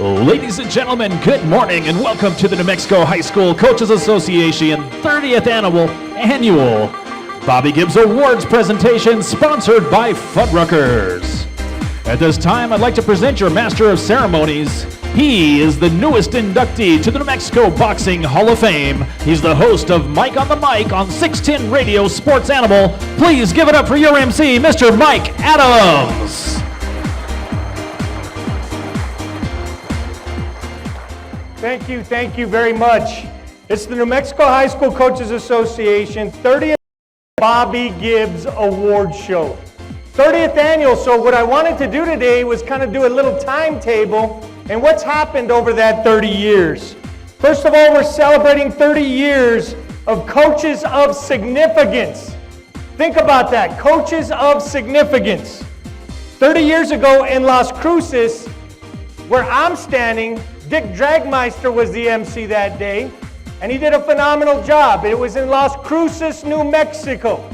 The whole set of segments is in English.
Ladies and gentlemen, good morning and welcome to the New Mexico High School Coaches Association 30th Annual Bobby Gibbs Awards presentation sponsored by Fuddruckers. At this time, I'd like to present your Master of Ceremonies. He is the newest inductee to the New Mexico Boxing Hall of Fame. He's the host of Mike on the Mic on 610 Radio Sports Animal. Please give it up for your MC, Mr. Mike Adams. Thank you very much. It's the New Mexico High School Coaches Association 30th Bobby Gibbs Award Show. 30th annual, so what I wanted to do today was kind of do a little timetable and what's happened over that 30 years. First of all, we're celebrating 30 years of coaches of significance. Think about that, coaches of significance. 30 years ago in Las Cruces, where I'm standing, Dick Dragmeister was the MC that day, and he did a phenomenal job. It was in Las Cruces, New Mexico.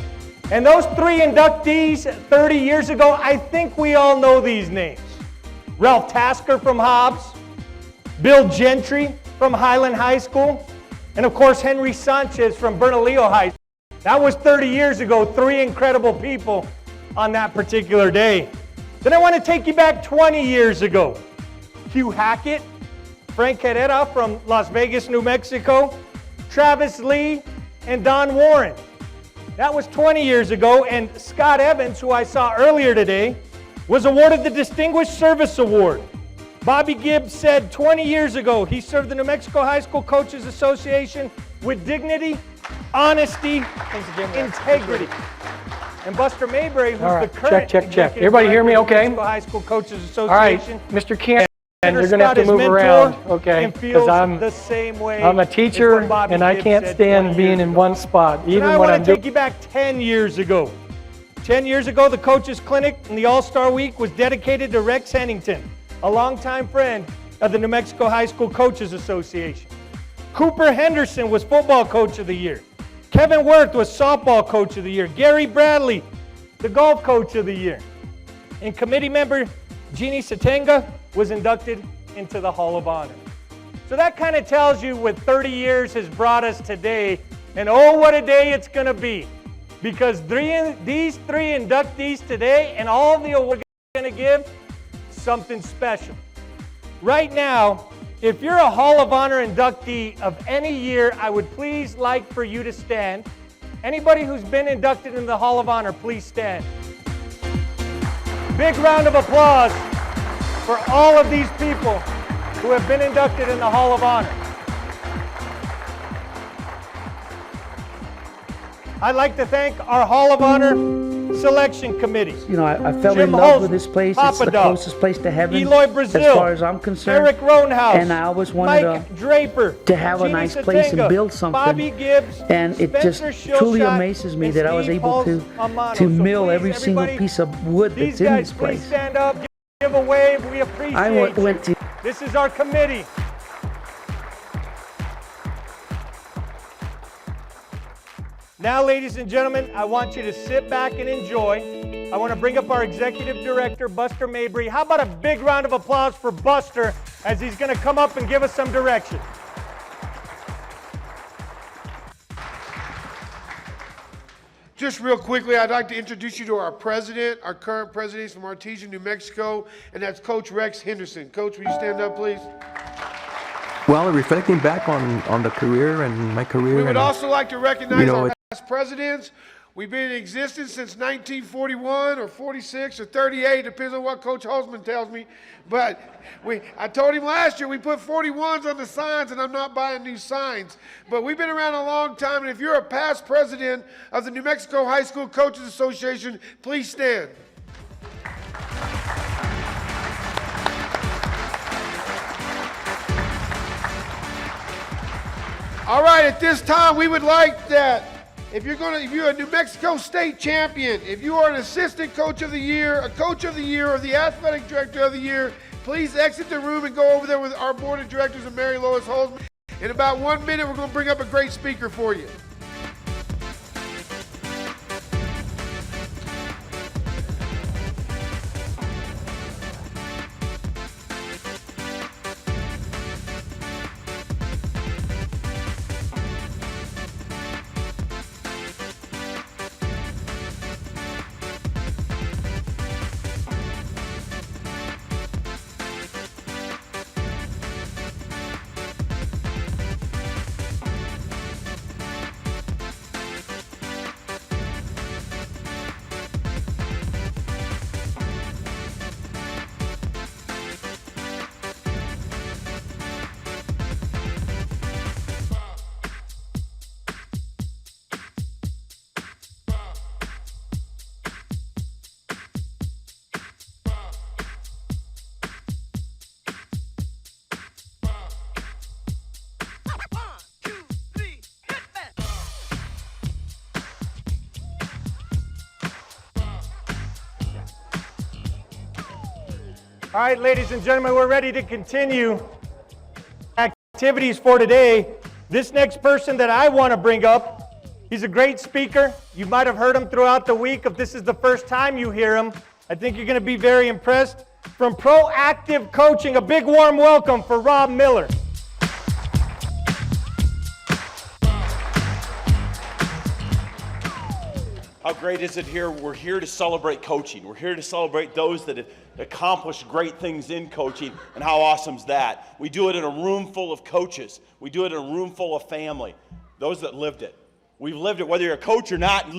And those three inductees 30 years ago, I think we all know these names. Ralph Tasker from Hobbs, Bill Gentry from Highland High School, and of course Henry Sanchez from Bernalillo High School. That was 30 years ago, three incredible people on that particular day. Then I want to take you back 20 years ago. Hugh Hackett, Frank Herrera from Las Vegas, New Mexico, Travis Lee, and Don Warren. That was 20 years ago, and Scott Evans, who I saw earlier today, was awarded the Distinguished Service Award. Bobby Gibbs said 20 years ago he served the New Mexico High School Coaches Association with dignity, honesty, integrity. And Buster Mayberry, who's the current check. Everybody hear me okay? New Mexico High School Coaches Association. All right, Mr. Ken. And you're going to have to move around, okay? Because I'm a teacher and I can't stand being in one spot, even when I'm doing. I want to take you back 10 years ago. 10 years ago, the Coaches Clinic and the All-Star Week was dedicated to Rex Henderson, a longtime friend of the New Mexico High School Coaches Association. Cooper Henderson was Football Coach of the Year. Kevin Wirth was Softball Coach of the Year. Gary Bradley, the Golf Coach of the Year. And committee member Jeannie Satenga was inducted into the Hall of Honor. So that kind of tells you what 30 years has brought us today, and oh, what a day it's going to be. Because these three inductees today and all the awards we're going to give, something special. Right now, if you're a Hall of Honor inductee of any year, I would please like for you to stand. Anybody who's been inducted in the Hall of Honor, please stand. Big round of applause for all of these people who have been inducted in the Hall of Honor. I'd like to thank our Hall of Honor selection committee. You know, I fell in love with this place. It's the closest place to heaven Eloy Brazil, as far as I'm concerned. Eric Roanhouse, and I always wanted Mike Draper, to have a nice place and build something. Bobby Gibbs, and it just truly amazes me that I was able to mill every single piece of wood that's in this place. Please stand up, give a wave. We appreciate you. to. This is our committee. Now, ladies and gentlemen, I want you to sit back and enjoy. I want to bring up our Executive Director, Buster Mayberry. How about a big round of applause for Buster as he's going to come up and give us some direction. Just real quickly, I'd like to introduce you to our president, our current president. He's from Artesia, New Mexico, and that's Coach Rex Henderson. Coach, will you stand up, please? Well, reflecting back on the career and my career. We would also like to recognize our past presidents. We've been in existence since 1941 or 46 or 38, depends on what Coach Holzman tells me. But I told him last year we put 41s on the signs, and I'm not buying new signs. But we've been around a long time, and if you're a past president of the New Mexico High School Coaches Association, please stand. All right, at this time, we would like that if you're a New Mexico State champion, if you are an assistant coach of the year, a coach of the year, or the athletic director of the year, please exit the room and go over there with our board of directors and Mary Lois Holzman. In about 1 minute, we're going to bring up a great speaker for you. All right, ladies and gentlemen, we're ready to continue activities for today. This next person that I want to bring up, he's a great speaker. You might have heard him throughout the week. If this is the first time you hear him, I think you're going to be very impressed. From Proactive Coaching, a big warm welcome for Rob Miller. How great is it here? We're here to celebrate coaching. We're here to celebrate those that have accomplished great things in coaching, and how awesome is that? We do it in a room full of coaches. We do it in a room full of family, those that lived it. We've lived it, whether you're a coach or not,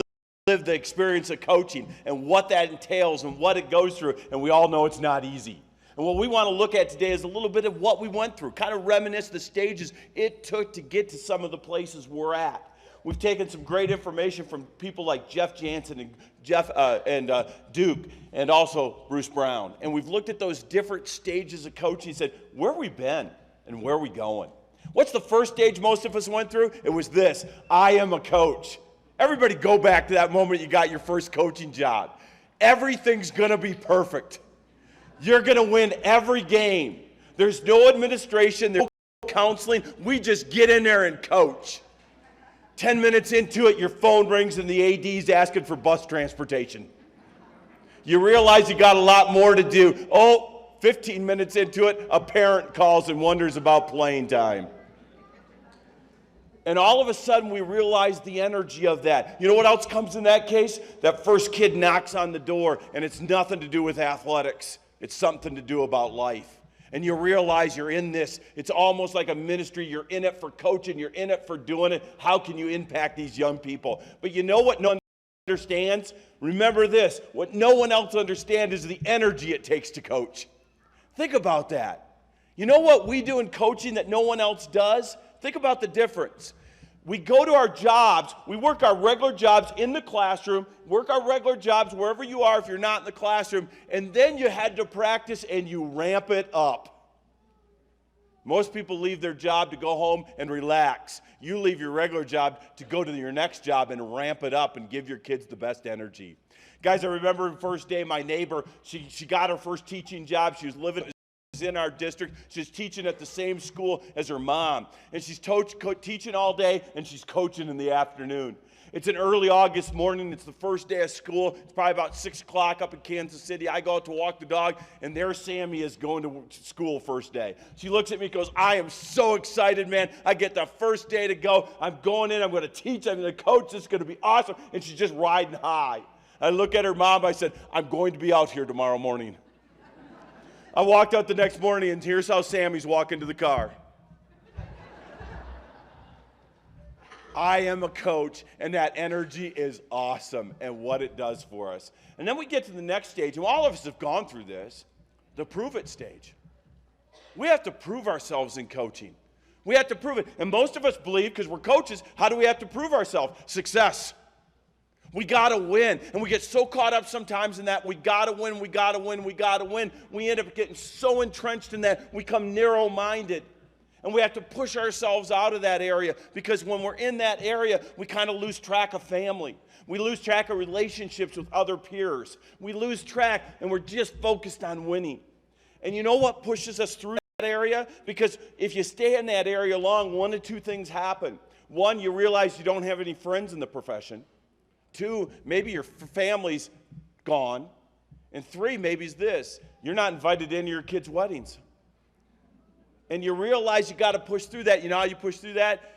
live the experience of coaching and what that entails and what it goes through, and we all know it's not easy. And what we want to look at today is a little bit of what we went through, kind of reminisce the stages it took to get to some of the places we're at. We've taken some great information from people like Jeff Jansen and Duke, and also Bruce Brown. And we've looked at those different stages of coaching and said, where have we been and where are we going? What's the first stage most of us went through? It was this: I am a coach. Everybody go back to that moment you got your first coaching job. Everything's going to be perfect. You're going to win every game. There's no administration, there's no counseling. We just get in there and coach. 10 minutes into it, your phone rings and the AD's asking for bus transportation. You realize you got a lot more to do. 15 minutes into it, a parent calls and wonders about playing time. And all of a sudden, we realize the energy of that. You know what else comes in that case? That first kid knocks on the door, and it's nothing to do with athletics. It's something to do about life. And you realize you're in this. It's almost like a ministry. You're in it for coaching. You're in it for doing it. How can you impact these young people? But you know what no one understands? Remember this. What no one else understands is the energy it takes to coach. Think about that. You know what we do in coaching that no one else does? Think about the difference. We go to our jobs, we work our regular jobs in the classroom, work our regular jobs wherever you are if you're not in the classroom, and then you head to practice and you ramp it up. Most people leave their job to go home and relax. You leave your regular job to go to your next job and ramp it up and give your kids the best energy. Guys, I remember the first day my neighbor, she got her first teaching job. She was living in our district. She's teaching at the same school as her mom. And she's teaching all day, and she's coaching in the afternoon. It's an early August morning. It's the first day of school. It's probably about 6 o'clock up in Kansas City. I go out to walk the dog, and there Sammy is going to school first day. She looks at me and goes, I am so excited, man. I get the first day to go. I'm going in. I'm going to teach. I'm going to coach. It's going to be awesome. And she's just riding high. I look at her mom. I said, I'm going to be out here tomorrow morning. I walked out the next morning, and here's how Sammy's walking to the car. I am a coach, and that energy is awesome and what it does for us. And then we get to the next stage, and all of us have gone through this, the prove it stage. We have to prove ourselves in coaching. We have to prove it. And most of us believe, because we're coaches, how do we have to prove ourselves? Success. We got to win. And we get so caught up sometimes in that we got to win, we got to win, we got to win. We end up getting so entrenched in that we become narrow-minded. And we have to push ourselves out of that area, because when we're in that area, we kind of lose track of family. We lose track of relationships with other peers. We lose track, and we're just focused on winning. And you know what pushes us through that area? Because if you stay in that area long, one of two things happen. One, you realize you don't have any friends in the profession. 2, maybe your family's gone. And 3, maybe it's this: you're not invited into your kids' weddings. And you realize you got to push through that. You know how you push through that?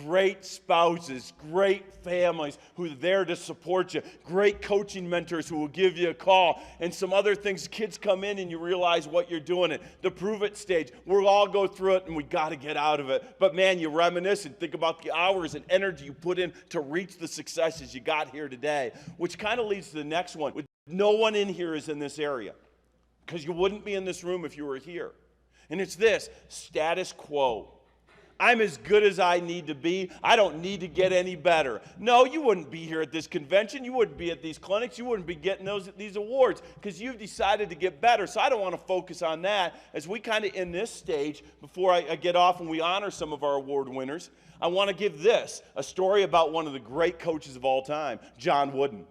Great spouses, great families who are there to support you, great coaching mentors who will give you a call, and some other things. Kids come in and you realize what you're doing at the prove it stage. We'll all go through it, and we got to get out of it. But man, you reminisce and think about the hours and energy you put in to reach the successes you got here today, which kind of leads to the next one. No one in here is in this area, because you wouldn't be in this room if you were here. And it's this: status quo. I'm as good as I need to be. I don't need to get any better. No, you wouldn't be here at this convention. You wouldn't be at these clinics. You wouldn't be getting these awards, because you've decided to get better. So I don't want to focus on that. As we kind of in this stage, before I get off and we honor some of our award winners, I want to give a story about one of the great coaches of all time, John Wooden.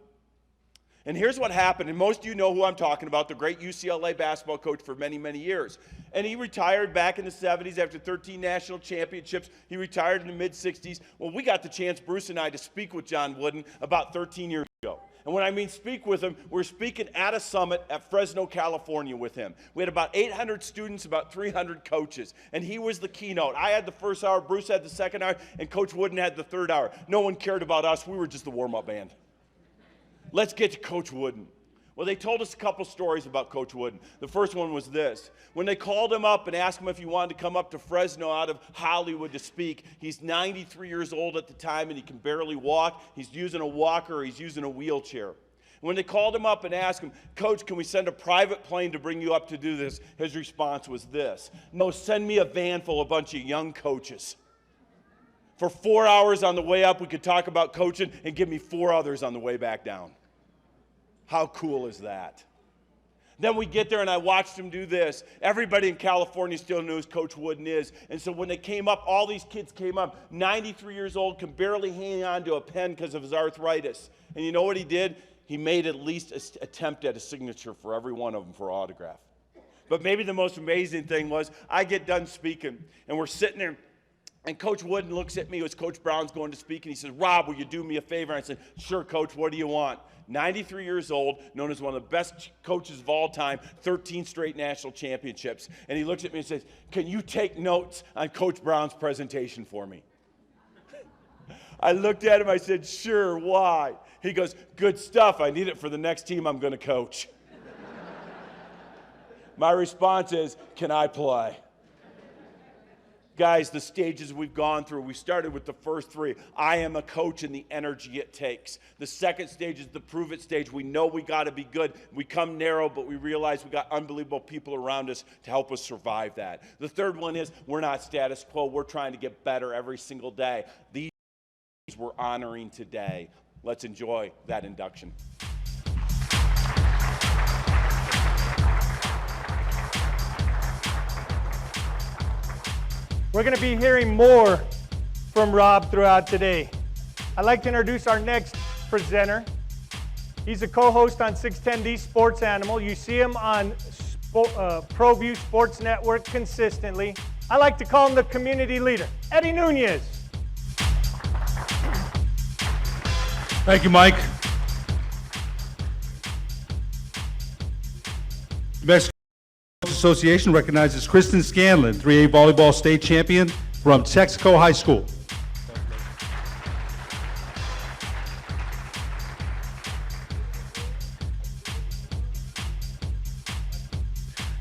And here's what happened, and most of you know who I'm talking about, the great UCLA basketball coach for many, many years. And he retired back in the 70s after 13 national championships. He retired in the mid-60s. Well, we got the chance, Bruce and I, to speak with John Wooden about 13 years ago. And when I mean speak with him, we're speaking at a summit at Fresno, California with him. We had about 800 students, about 300 coaches, and he was the keynote. I had the first hour, Bruce had the second hour, and Coach Wooden had the third hour. No one cared about us. We were just the warm-up band. Let's get to Coach Wooden. Well, they told us a couple stories about Coach Wooden. The first one was this. When they called him up and asked him if he wanted to come up to Fresno out of Hollywood to speak, he's 93 years old at the time and he can barely walk. He's using a walker or he's using a wheelchair. When they called him up and asked him, Coach, can we send a private plane to bring you up to do this? His response was this. No, send me a van full of a bunch of young coaches. For 4 hours on the way up, we could talk about coaching and give me 4 others on the way back down. How cool is that? Then we get there and I watched him do this. Everybody in California still knows Coach Wooden is. And so when they came up, all these kids came up, 93 years old, can barely hang on to a pen because of his arthritis. And you know what he did? He made at least an attempt at a signature for every one of them for an autograph. But maybe the most amazing thing was I get done speaking and we're sitting there. And Coach Wooden looks at me as Coach Brown's going to speak, and he says, Rob, will you do me a favor? And I said, sure, Coach, what do you want? 93 years old, known as one of the best coaches of all time, 13 straight national championships. And he looks at me and says, can you take notes on Coach Brown's presentation for me? I looked at him, I said, sure, why? He goes, good stuff, I need it for the next team I'm going to coach. My response is, can I play? Guys, the stages we've gone through, we started with the first three. I am a coach and the energy it takes. The second stage is the prove it stage. We know we got to be good. We come narrow, but we realize we got unbelievable people around us to help us survive that. The third one is we're not status quo. We're trying to get better every single day. These we're honoring today. Let's enjoy that induction. We're going to be hearing more from Rob throughout today. I'd like to introduce our next presenter. He's a co-host on 610D Sports Animal. You see him on ProView Sports Network consistently. I like to call him the community leader, Eddie Nunez. Thank you, Mike. New Mexico Association recognizes Kristen Scanlon, 3A volleyball state champion from Texaco High School.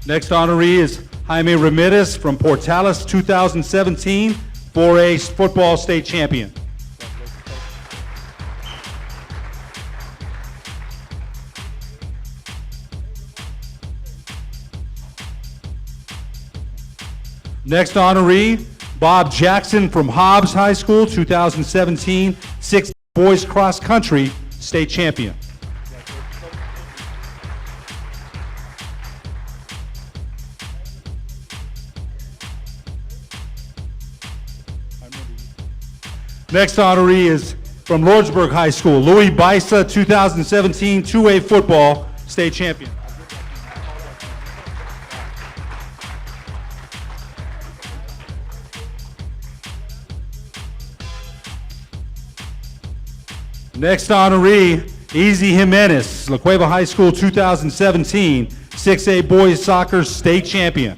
Next honoree is Jaime Ramirez from Portales, 2017 4A football state champion. Next honoree, Bob Jackson from Hobbs High School, 2017 6 boys cross country state champion. Next honoree is from Lordsburg High School, Louis Baisa, 2017 2A football state champion. Next honoree, Easy Jimenez, La Cueva High School 2017 6A boys soccer state champion.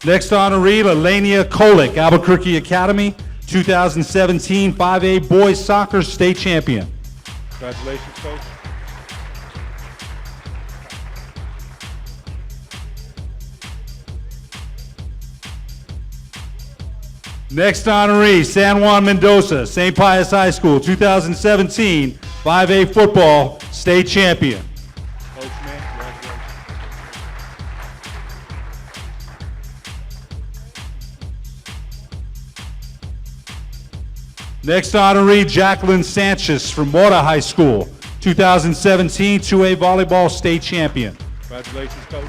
Next honoree, Lelania Kolick, Albuquerque Academy 2017 5A boys soccer state champion. Congratulations, Coach. Next honoree, San Juan Mendoza, St. Pius High School, 2017 5A football state champion. Coach, man, congratulations. Next honoree, Jacqueline Sanchez from Mora High School, 2017 2A volleyball state champion. Congratulations, Coach.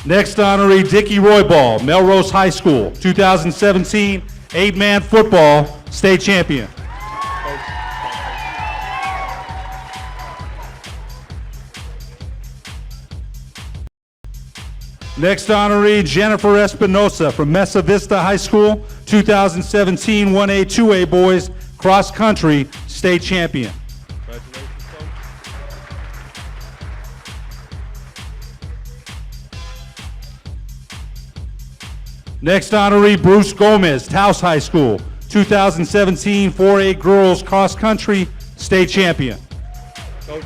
Next honoree, Dickie Roybal, Melrose High School, 2017 8-man football state champion. Next honoree, Jennifer Espinosa from Mesa Vista High School, 2017 1A, 2A boys cross country state champion. Congratulations, Coach. Next honoree, Bruce Gomez, Taos High School, 2017 4A girls cross country state champion. Coach.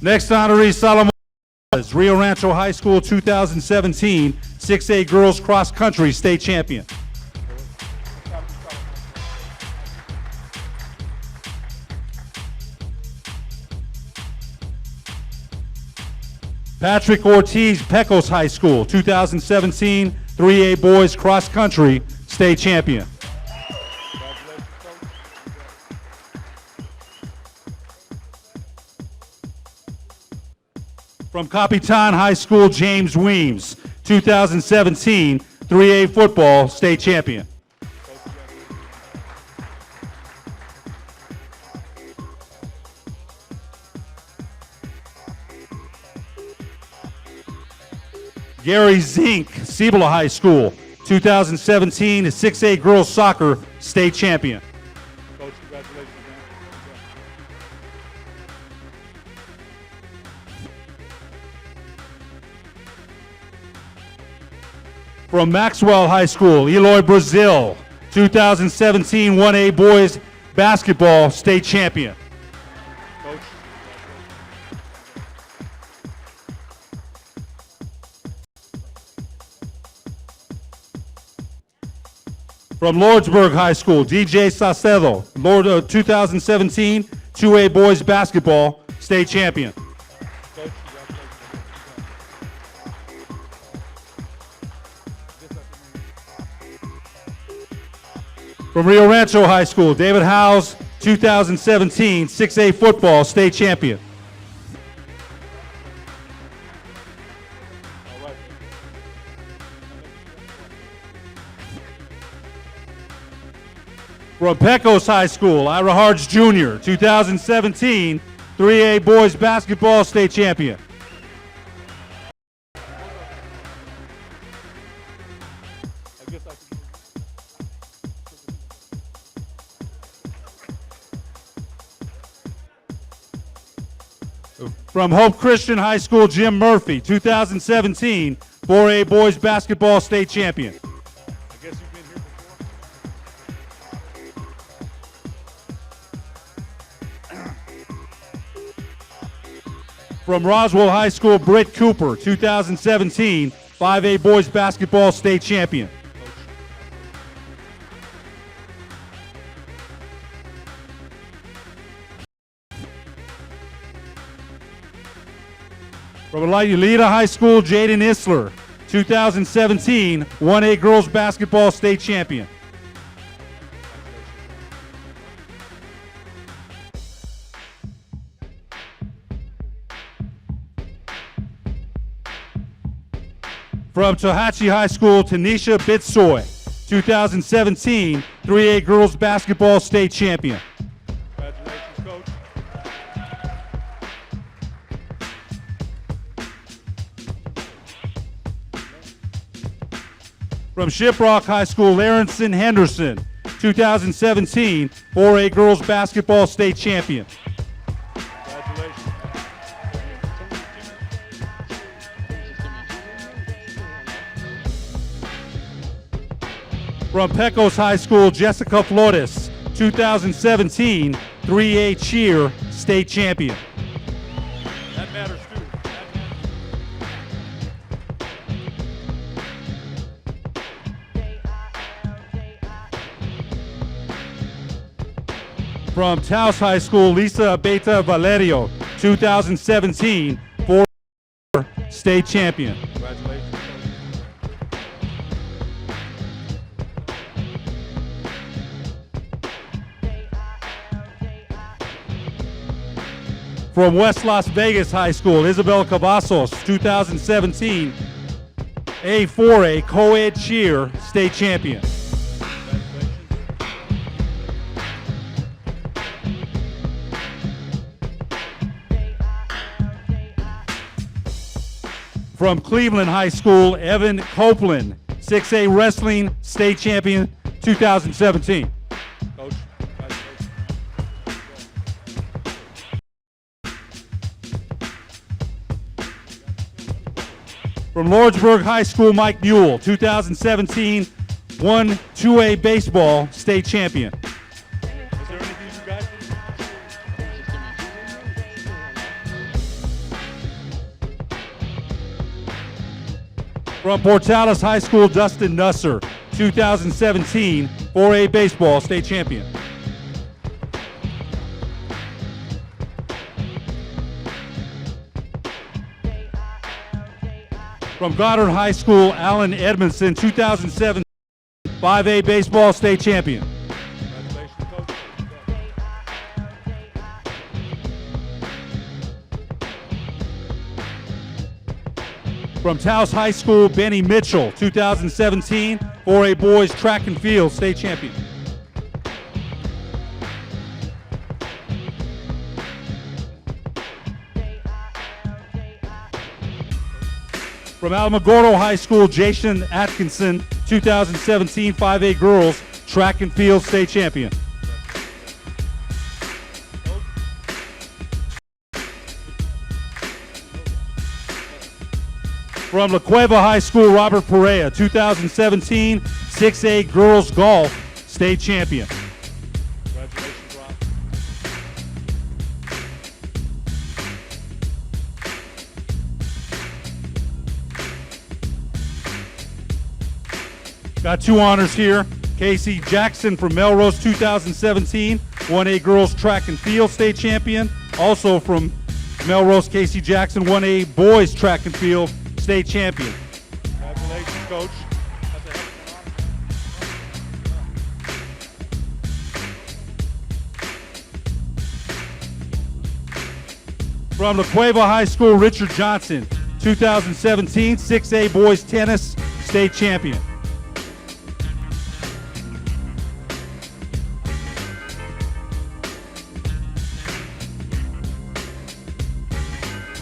Next honoree, Solomon, Rio Rancho High School, 2017 6A girls cross country state champion. Patrick Ortiz, Pecos High School, 2017 3A boys cross country state champion. From Capitan High School, James Weems, 2017 3A football state champion. Gary Zink, Cibola High School, 2017 6A girls soccer state champion. Coach, congratulations, man. From Maxwell High School, Eloy Brazil, 2017 1A boys basketball state champion. Coach. From Lordsburg High School, DJ Saucedo, 2017 2A boys basketball state champion. Coach. From Rio Rancho High School, David Howes, 2017 6A football state champion. From Pecos High School, Ira Hards Jr., 2017 3A boys basketball state champion. From Hope Christian High School, Jim Murphy, 2017 4A boys basketball state champion. I guess you've been here before. From Roswell High School, Britt Cooper, 2017 5A boys basketball state champion. From Elita High School, Jaden Isler, 2017 1A girls basketball state champion. From Tohatchee High School, Tanisha Bitsoy, 2017 3A girls basketball state champion. Congratulations, Coach. From Shiprock High School, Larenson Henderson, 2017 4A girls basketball state champion. Congratulations. From Pecos High School, Jessica Flores, 2017 3A cheer state champion. That matters too. From Taos High School, Lisa Beta Valerio, 2017 4A state champion. Congratulations. From West Las Vegas High School, Isabel Cavazos, 2017 A4A Co-Ed Cheer State Champion. From Cleveland High School, Evan Copeland, 6A Wrestling State Champion, 2017. Coach. From Lordsburg High School, Mike Buell, 2017 2A Baseball State Champion. From Portales High School, Dustin Nusser, 2017 4A Baseball State Champion. From Goddard High School, Alan Edmondson, 2007 5A Baseball State Champion. Congratulations, Coach. From Taos High School, Benny Mitchell, 2017 4A Boys Track and Field State Champion. From Alamogordo High School, Jason Atkinson, 2017 5A Girls Track and Field State Champion. From La Cueva High School, Robert Perea, 2017 6A Girls Golf State Champion. Congratulations, Rob. Got two honors here. Casey Jackson from Melrose, 2017 1A Girls Track and Field State Champion. Also from Melrose, Casey Jackson, 1A Boys Track and Field State Champion. Congratulations, Coach. From La Cueva High School, Richard Johnson, 2017 6A Boys Tennis State Champion.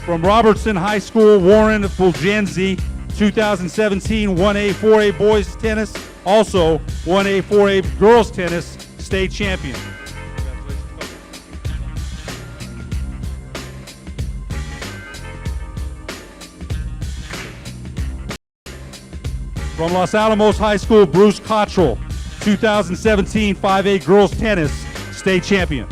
From Robertson High School, Warren Fulgenzi, 2017 1A 4A Boys Tennis, also 1A 4A Girls Tennis State Champion. From Los Alamos High School, Bruce Cottrell, 2017 5A Girls Tennis State Champion.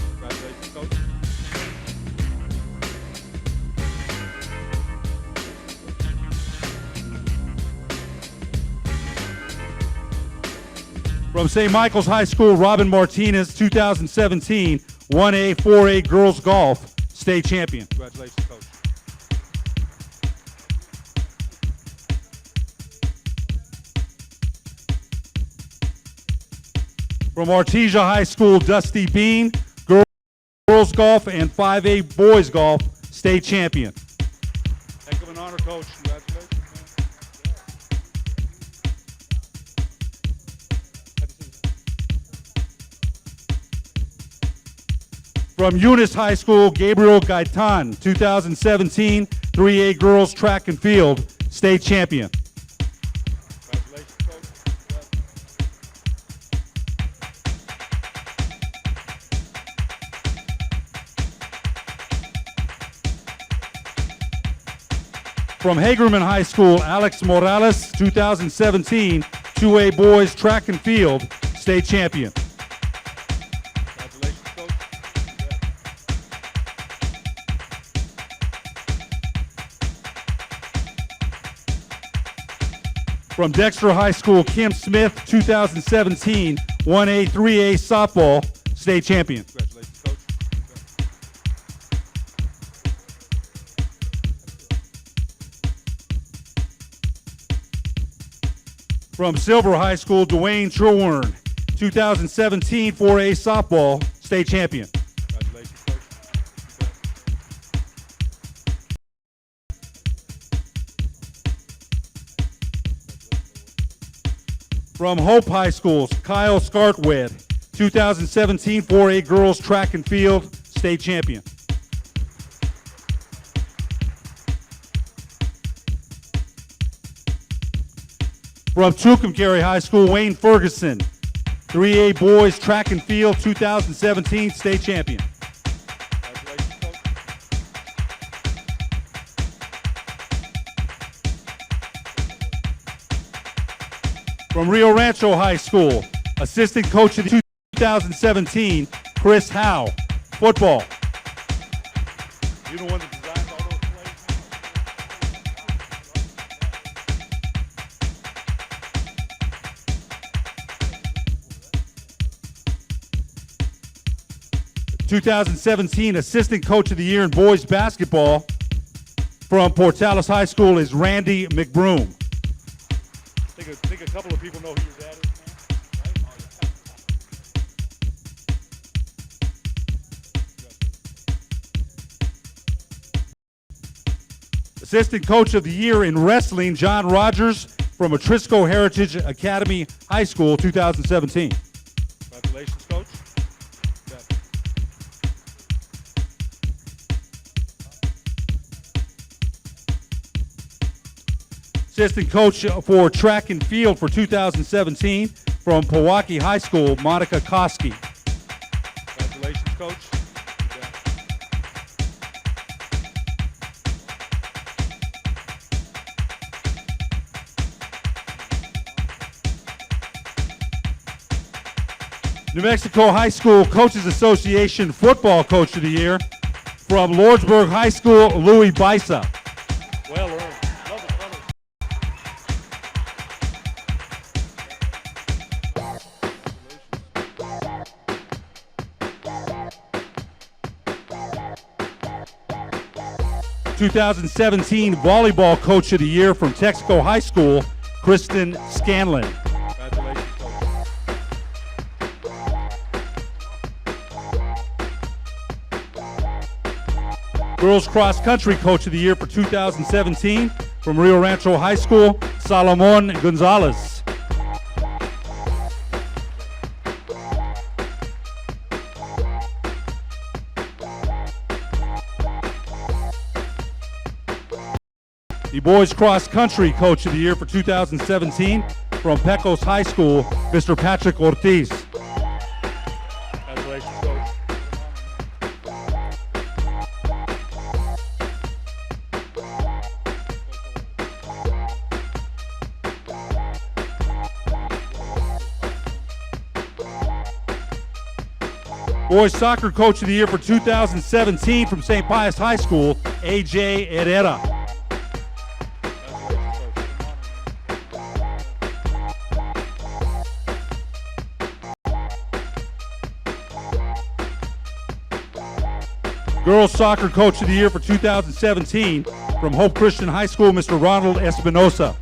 From St. Michael's High School, Robin Martinez, 2017 1A 4A Girls Golf State Champion. Congratulations, Coach. From Artesia High School, Dusty Bean, Girls Golf and 5A Boys Golf State Champion. Heck of an honor, Coach. Congratulations. From Eunice High School, Gabriel Gaitan, 2017 3A Girls Track and Field State Champion. Congratulations, Coach. From Hagerman High School, Alex Morales, 2017 2A Boys Track and Field State Champion. Congratulations, Coach. From Dexter High School, Kim Smith, 2017 1A 3A Softball State Champion. Congratulations, Coach. From Silver High School, Dwayne Trewern, 2017 4A Softball State Champion. Congratulations, Coach. From Hope High School's Kyle Scartwed, 2017 4A Girls Track and Field State Champion. From Tucumcari High School, Wayne Ferguson, 3A Boys Track and Field 2017 State Champion. From Rio Rancho High School, Assistant Coach of the 2017, Chris Howe, football. You the one that designed all those plays? 2017 Assistant Coach of the Year in Boys Basketball from Portales High School is Randy McBroom. I think a couple of people know who your dad is, man. Right? Assistant Coach of the Year in Wrestling, John Rogers from Atrisco Heritage Academy High School, 2017. Congratulations, Coach. Assistant Coach for Track and Field for 2017 from Pewaukee High School, Monica Koski. Congratulations, Coach. New Mexico High School Coaches Association Football Coach of the Year from Lordsburg High School, Louis Bisa. Well earned. 2017 Volleyball Coach of the Year from Texaco High School, Kristen Scanlon. Congratulations, Coach. Girls Cross Country Coach of the Year for 2017 from Rio Rancho High School, Salomon Gonzalez. The Boys Cross Country Coach of the Year for 2017 from Pecos High School, Mr. Patrick Ortiz. Congratulations, Coach. Boys Soccer Coach of the Year for 2017 from St. Pius High School, AJ Herrera. Girls Soccer Coach of the Year for 2017 from Hope Christian High School, Mr. Ronald Espinosa.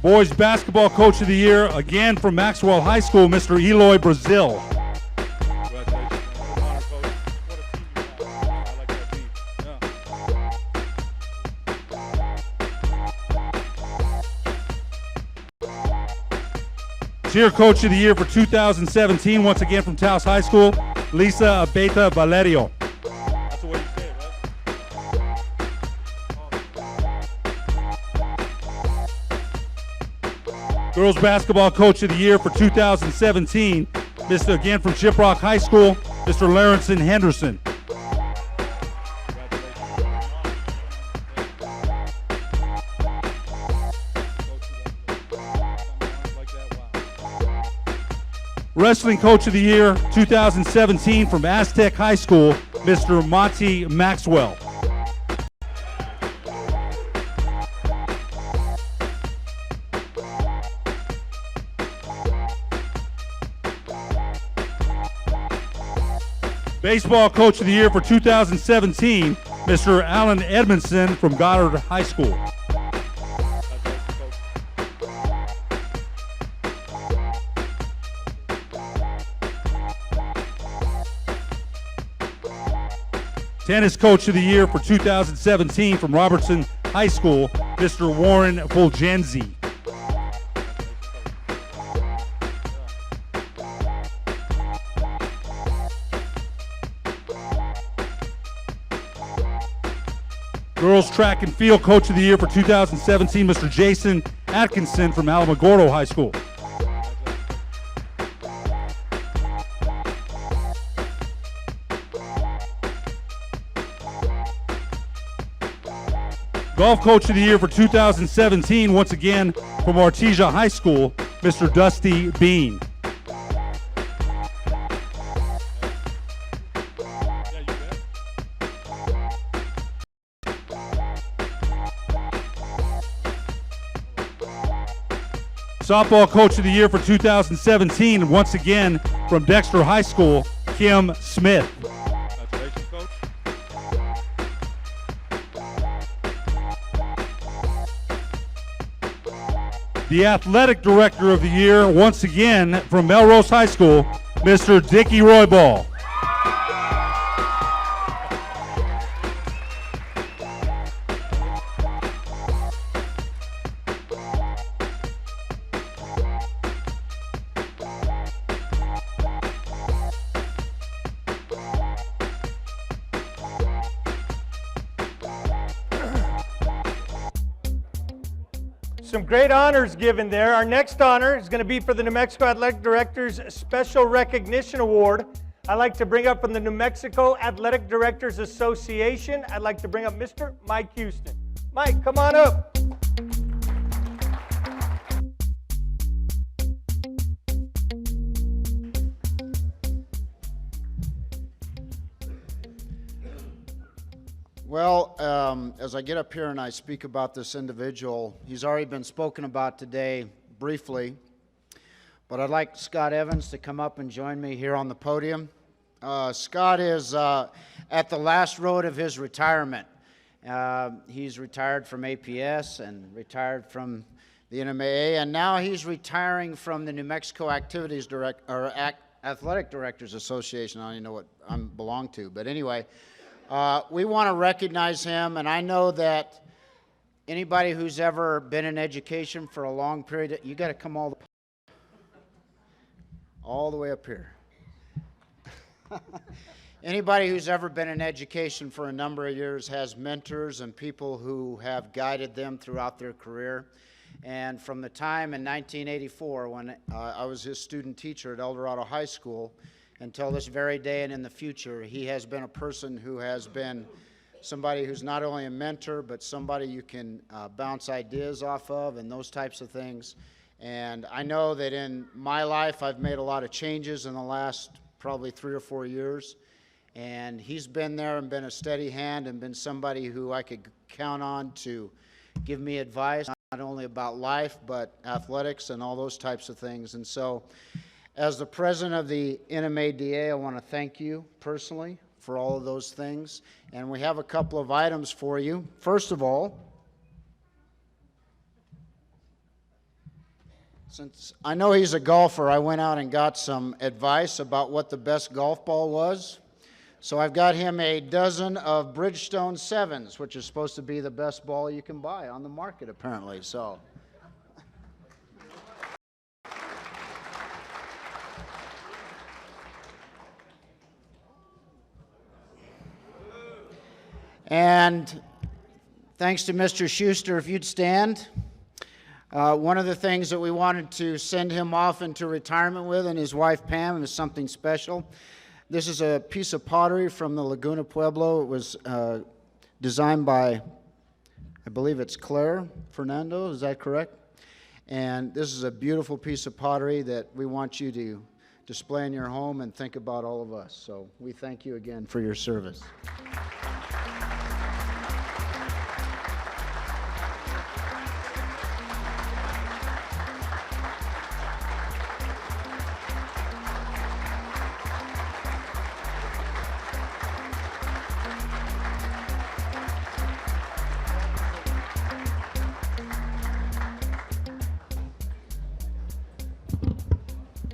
Boys Basketball Coach of the Year, again from Maxwell High School, Mr. Eloy Brazil. Cheer Coach of the Year for 2017, once again from Taos High School, Lisa Abeta Valerio. That's the way you say it, right? Girls Basketball Coach of the Year for 2017, Mr. again from Shiprock High School, Mr. Lawrence Henderson. Wrestling Coach of the Year 2017 from Aztec High School, Mr. Monty Maxwell. Baseball Coach of the Year for 2017, Mr. Alan Edmondson from Goddard High School. Tennis Coach of the Year for 2017 from Robertson High School, Mr. Warren Fulgenzi. Girls Track and Field Coach of the Year for 2017, Mr. Jason Atkinson from Alamogordo High School. Golf Coach of the Year for 2017, once again from Artesia High School, Mr. Dusty Bean. Softball Coach of the Year for 2017, once again from Dexter High School, Kim Smith. Congratulations, Coach. The Athletic Director of the Year, once again from Melrose High School, Mr. Dickie Roybal. Some great honors given there. Our next honor is going to be for the New Mexico Athletic Directors Special Recognition Award. I'd like to bring up from the New Mexico Athletic Directors Association, I'd like to bring up Mr. Mike Houston. Mike, come on up. Well, as I get up here and I speak about this individual, he's already been spoken about today briefly, but I'd like Scott Evans to come up and join me here on the podium. Scott is at the last road of his retirement. He's retired from APS and retired from the NMHSCA, and now he's retiring from the New Mexico Athletic Directors Association. I don't even know what I belong to, but anyway. We want to recognize him, and I know that anybody who's ever been in education for a long period, you got to come all the way up here. Anybody who's ever been in education for a number of years has mentors and people who have guided them throughout their career. And from the time in 1984 when I was his student teacher at El Dorado High School, until this very day and in the future, he has been a person who has been somebody who's not only a mentor, but somebody you can bounce ideas off of and those types of things. And I know that in my life, I've made a lot of changes in the last probably 3 or 4 years. And he's been there and been a steady hand and been somebody who I could count on to give me advice, not only about life, but athletics and all those types of things. And so, as the president of the NMHSCA, I want to thank you personally for all of those things. And we have a couple of items for you. First of all, since I know he's a golfer, I went out and got some advice about what the best golf ball was. So I've got him a dozen of Bridgestone 7s, which is supposed to be the best ball you can buy on the market, apparently. So. And thanks to Mr. Schuster, if you'd stand. One of the things that we wanted to send him off into retirement with, and his wife Pam, is something special. This is a piece of pottery from the Laguna Pueblo. It was designed by, I believe it's Claire Fernando, is that correct? And this is a beautiful piece of pottery that we want you to display in your home and think about all of us. So we thank you again for your service.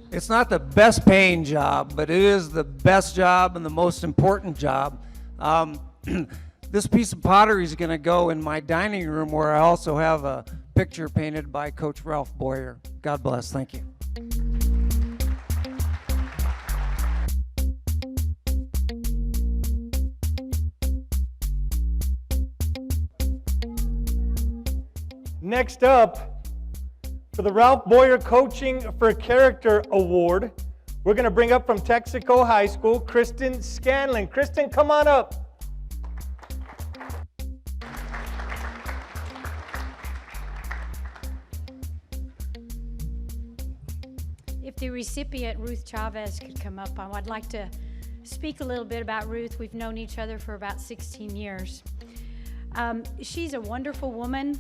It's not the best paying job, but it is the best job and the most important job This piece of pottery is going to go in my dining room, where I also have a picture painted by Coach Ralph Boyer. God bless. Thank you. Next up, for the Ralph Boyer Coaching for Character Award, we're going to bring up from Texaco High School, Kristen Scanlon. Kristen, come on up. If the recipient, Ruth Chavez, could come up, I would like to speak a little bit about Ruth. We've known each other for about 16 years. She's a wonderful woman,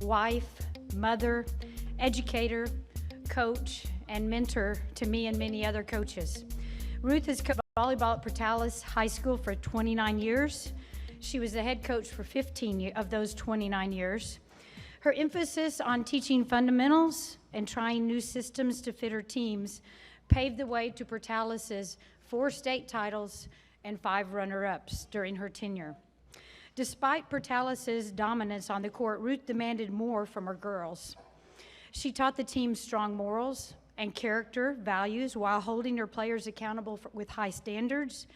wife, mother, educator, coach, and mentor to me and many other coaches. Ruth has coached volleyball at Portales High School for 29 years. She was the head coach for 15 of those 29 years. Her emphasis on teaching fundamentals and trying new systems to fit her teams paved the way to Portales' 4 state titles and 5 runner-ups during her tenure. Despite Portales' dominance on the court, Ruth demanded more from her girls. She taught the team strong morals and character values while holding her players accountable with high standards,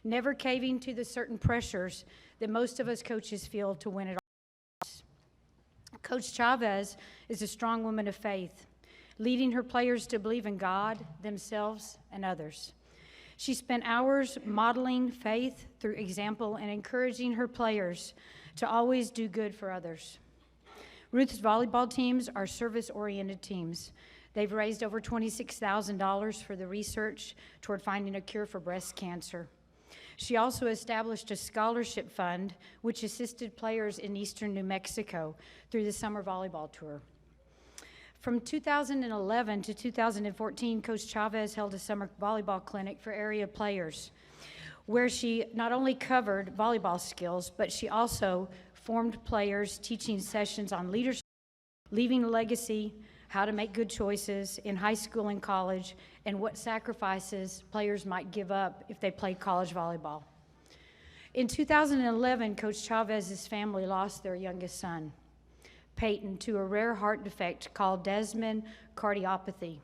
never caving to the certain pressures that most of us coaches feel to win at all. Coach Chavez is a strong woman of faith, leading her players to believe in God, themselves, and others. She spent hours modeling faith through example and encouraging her players to always do good for others. Ruth's volleyball teams are service-oriented teams. They've raised over $26,000 for the research toward finding a cure for breast cancer. She also established a scholarship fund which assisted players in eastern New Mexico through the summer volleyball tour. From 2011 to 2014, Coach Chavez held a summer volleyball clinic for area players, where she not only covered volleyball skills, but she also formed players, teaching sessions on leadership, leaving a legacy, how to make good choices in high school and college, and what sacrifices players might give up if they played college volleyball. In 2011, Coach Chavez's family lost their youngest son, Peyton, to a rare heart defect called Desmond cardiopathy.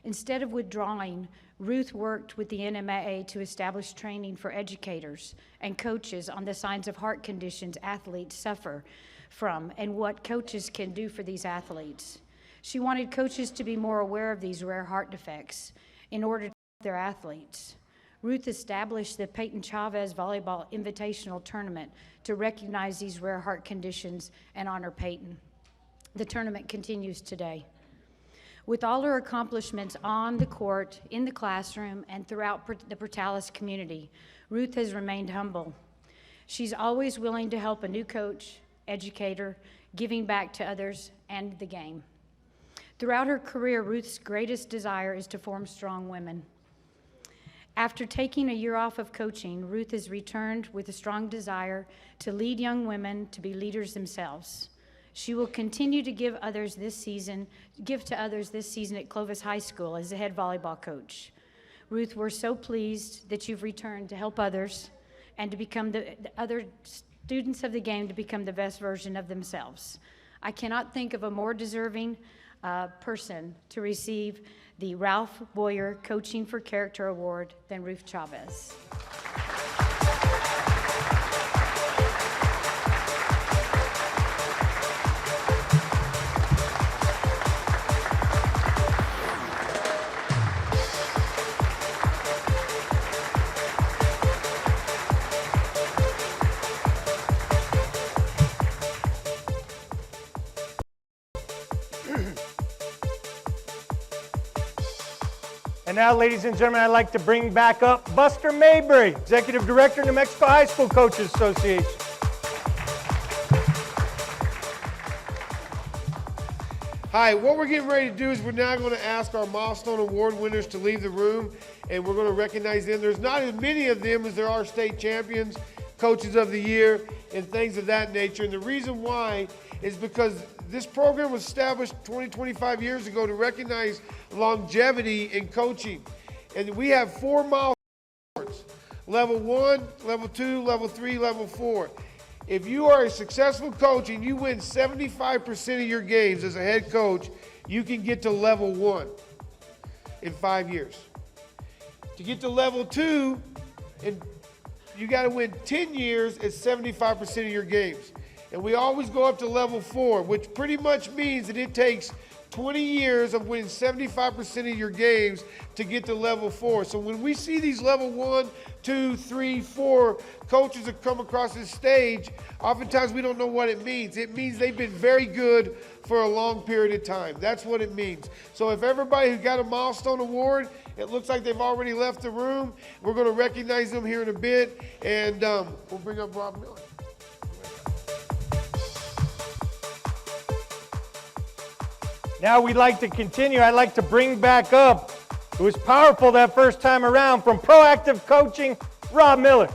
Instead of withdrawing, Ruth worked with the NMHSCA to establish training for educators and coaches on the signs of heart conditions athletes suffer from and what coaches can do for these athletes. She wanted coaches to be more aware of these rare heart defects in order to help their athletes. Ruth established the Peyton Chavez Volleyball Invitational Tournament to recognize these rare heart conditions and honor Peyton. The tournament continues today. With all her accomplishments on the court, in the classroom, and throughout the Portales community, Ruth has remained humble. She's always willing to help a new coach, educator, giving back to others and the game. Throughout her career, Ruth's greatest desire is to form strong women. After taking a year off of coaching, Ruth has returned with a strong desire to lead young women to be leaders themselves. She will continue to give to others this season at Clovis High School as the head volleyball coach. Ruth, we're so pleased that you've returned to help others and to become the other students of the game to become the best version of themselves. I cannot think of a more deserving person to receive the Ralph Boyer Coaching for Character Award than Ruth Chavez. And now, ladies and gentlemen, I'd like to bring back up Buster Mabry, Executive Director, New Mexico High School Coaches Association. Hi, what we're getting ready to do is we're now going to ask our Milestone Award winners to leave the room, and we're going to recognize them. There's not as many of them as there are state champions, coaches of the year, and things of that nature. And the reason why is because this program was established 25 years ago to recognize longevity in coaching. And we have 4 milestones. level 1, level 2, level 3, level 4. If you are a successful coach and you win 75% of your games as a head coach, you can get to level 1 in 5 years. To get to level 2, and you got to win 10 years at 75% of your games. And we always go up to level 4, which pretty much means that it takes 20 years of winning 75% of your games to get to level 4. So when we see these level 1, 2, 3, 4 coaches that come across this stage, oftentimes we don't know what it means. It means they've been very good for a long period of time. That's what it means. So if everybody who got a milestone award, it looks like they've already left the room. We're going to recognize them here in a bit, and we'll bring up Rob Miller. Now we'd like to continue. I'd like to bring back up, it was powerful that first time around, from Proactive Coaching, Rob Miller.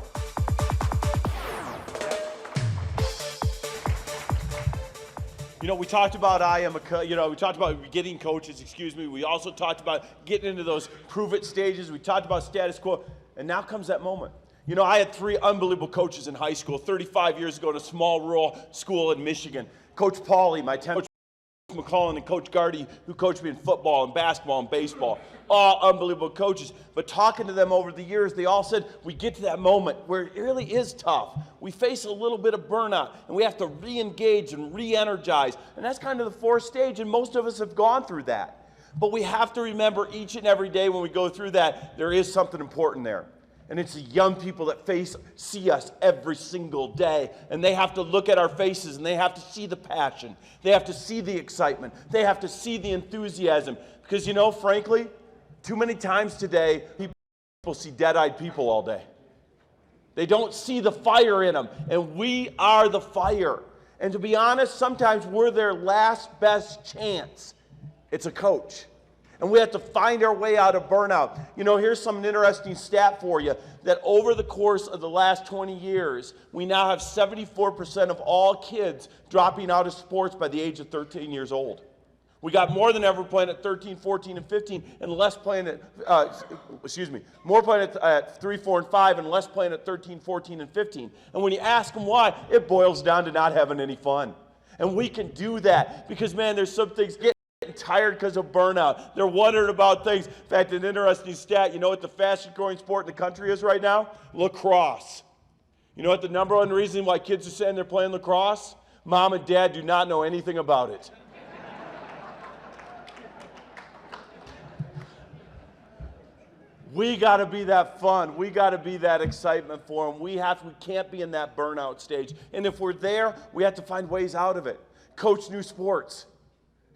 You know, we talked about we talked about getting coaches, We also talked about getting into those prove-it stages. We talked about status quo, and now comes that moment. You know, I had 3 unbelievable coaches in high school 35 years ago at a small rural school in Michigan. Coach Pauly, my 10th, Coach McCullen, and Coach Gardy, who coached me in football and basketball and baseball. All unbelievable coaches. But talking to them over the years, they all said, we get to that moment where it really is tough. We face a little bit of burnout, and we have to re-engage and re-energize. And that's kind of the 4th stage, and most of us have gone through that. But we have to remember each and every day when we go through that, there is something important there. And it's the young people that see us every single day. And they have to look at our faces, and they have to see the passion. They have to see the excitement. They have to see the enthusiasm. Because, you know, frankly, too many times today, people see dead-eyed people all day. They don't see the fire in them. And we are the fire. And to be honest, sometimes we're their last best chance. It's a coach. And we have to find our way out of burnout. You know, here's some interesting stat for you, that over the course of the last 20 years, we now have 74% of all kids dropping out of sports by the age of 13 years old. We got more than ever playing at 13, 14, and 15, and less playing at, more playing at 3, 4, and 5, and less playing at 13, 14, and 15. And when you ask them why, it boils down to not having any fun. And we can do that because, man, there's some things getting tired because of burnout. They're wondering about things. In fact, an interesting stat, you know what the fastest growing sport in the country is right now? Lacrosse. You know what the number one reason why kids are saying they're playing lacrosse? Mom and dad do not know anything about it. We got to be that fun. We got to be that excitement for them. We can't be in that burnout stage. And if we're there, we have to find ways out of it. Coach new sports.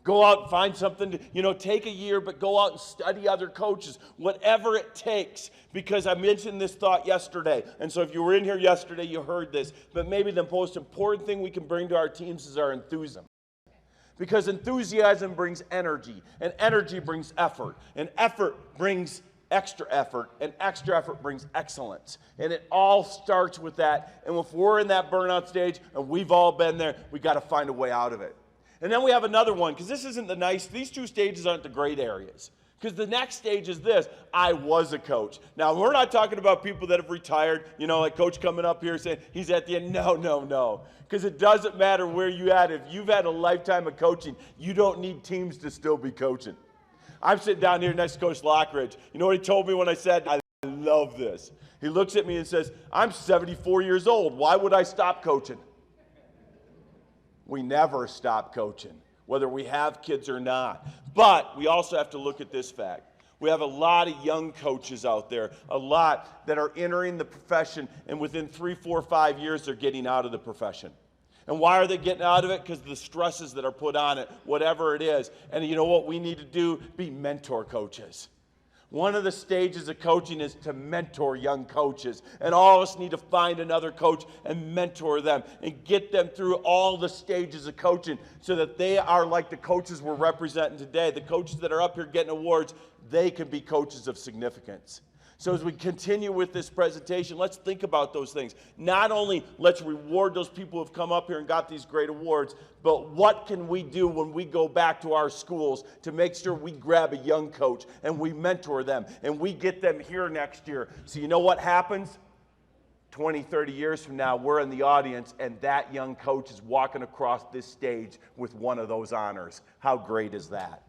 Go out and find something to, take a year, but go out and study other coaches, whatever it takes. Because I mentioned this thought yesterday. And so if you were in here yesterday, you heard this. But maybe the most important thing we can bring to our teams is our enthusiasm. Because enthusiasm brings energy, and energy brings effort, and effort brings extra effort, and extra effort brings excellence. And it all starts with that. And if we're in that burnout stage, and we've all been there, we got to find a way out of it. And then we have another one, because this isn't these 2 stages aren't the great areas. Because the next stage is this: I was a coach. Now, we're not talking about people that have retired, like Coach coming up here saying he's at the end. No. Because it doesn't matter where you're at. If you've had a lifetime of coaching, you don't need teams to still be coaching. I'm sitting down here next to Coach Lockridge. You know what he told me when I said, I love this? He looks at me and says, I'm 74 years old. Why would I stop coaching? We never stop coaching, whether we have kids or not. But we also have to look at this fact. We have a lot of young coaches out there, a lot that are entering the profession, and within 3, 4, 5 years, they're getting out of the profession. And why are they getting out of it? Because of the stresses that are put on it, whatever it is. And you know what we need to do? Be mentor coaches. One of the stages of coaching is to mentor young coaches. And all of us need to find another coach and mentor them and get them through all the stages of coaching so that they are like the coaches we're representing today. The coaches that are up here getting awards, they can be coaches of significance. So as we continue with this presentation, let's think about those things. Not only let's reward those people who have come up here and got these great awards, but what can we do when we go back to our schools to make sure we grab a young coach and we mentor them and we get them here next year. So you know what happens? 20, 30 years from now, we're in the audience and that young coach is walking across this stage with one of those honors. How great is that?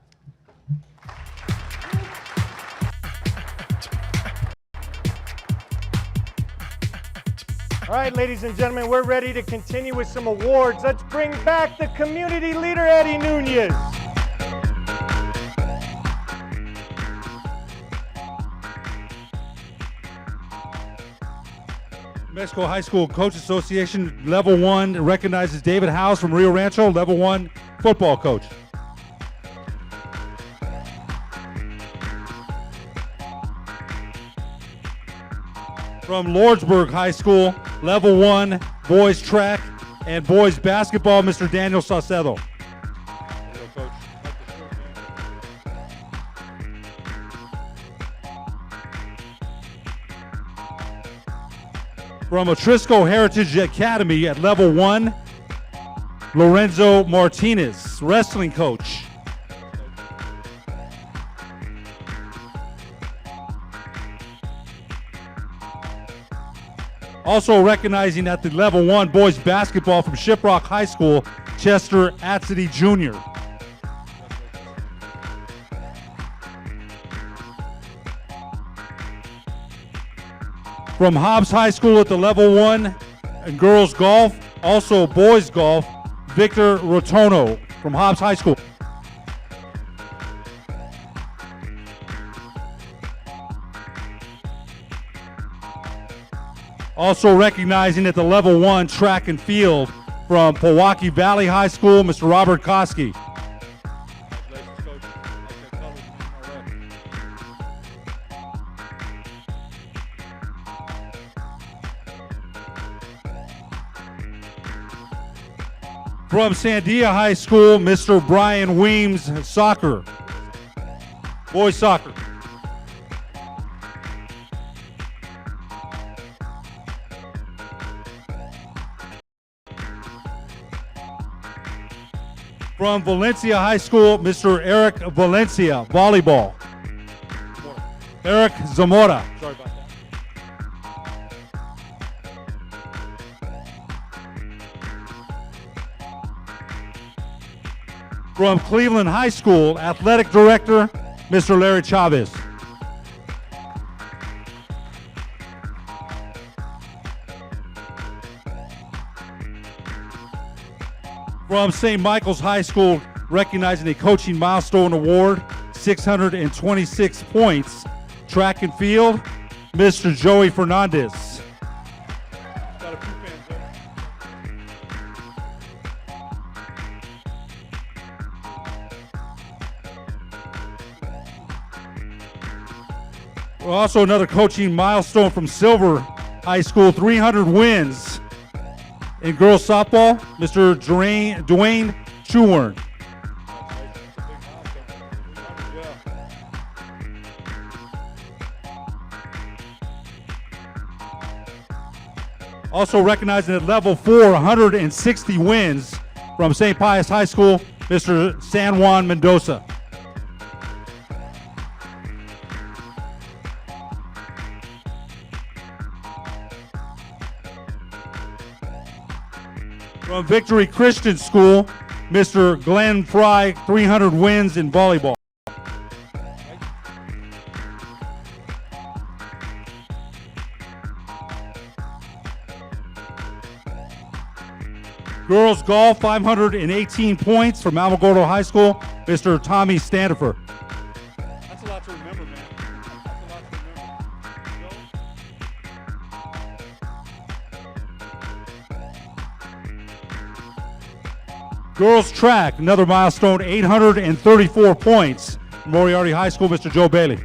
All right, ladies and gentlemen, we're ready to continue with some awards. Let's bring back the community leader, Eddie Nunez. Mexico High School Coach Association Level 1 recognizes David House from Rio Rancho, Level 1 football coach. From Lordsburg High School, Level 1 boys track and boys basketball, Mr. Daniel Saucedo. From Atrisco Heritage Academy at Level 1, Lorenzo Martinez, wrestling coach. Also recognizing at the Level 1 boys basketball from Shiprock High School, Chester Atzity Jr. From Hobbs High School at the Level 1 and girls golf, also boys golf, Victor Rotono from Hobbs High School. Also recognizing at the Level 1 track and field from Milwaukee Valley High School, Mr. Robert Koski. From Sandia High School, Mr. Brian Weems, soccer, boys soccer. From Valencia High School, Mr. Eric Valencia, volleyball. Eric Zamora. Sorry about that. From Cleveland High School, athletic director, Mr. Larry Chavez. From St. Michael's High School, recognizing a coaching milestone award, 626 points, track and field, Mr. Joey Fernandez. Also another coaching milestone from Silver High School, 300 wins in girls softball, Mr. Dwayne Chewern. Also recognizing at Level 4, 160 wins from St. Pius High School, Mr. San Juan Mendoza. From Victory Christian School, Mr. Glenn Fry, 300 wins in volleyball. Girls golf, 518 points from Alamogordo High School, Mr. Tommy Standifer. That's a lot to remember, man. That's a lot to remember. Girls track, another milestone, 834 points. Moriarty High School, Mr. Joe Bailey.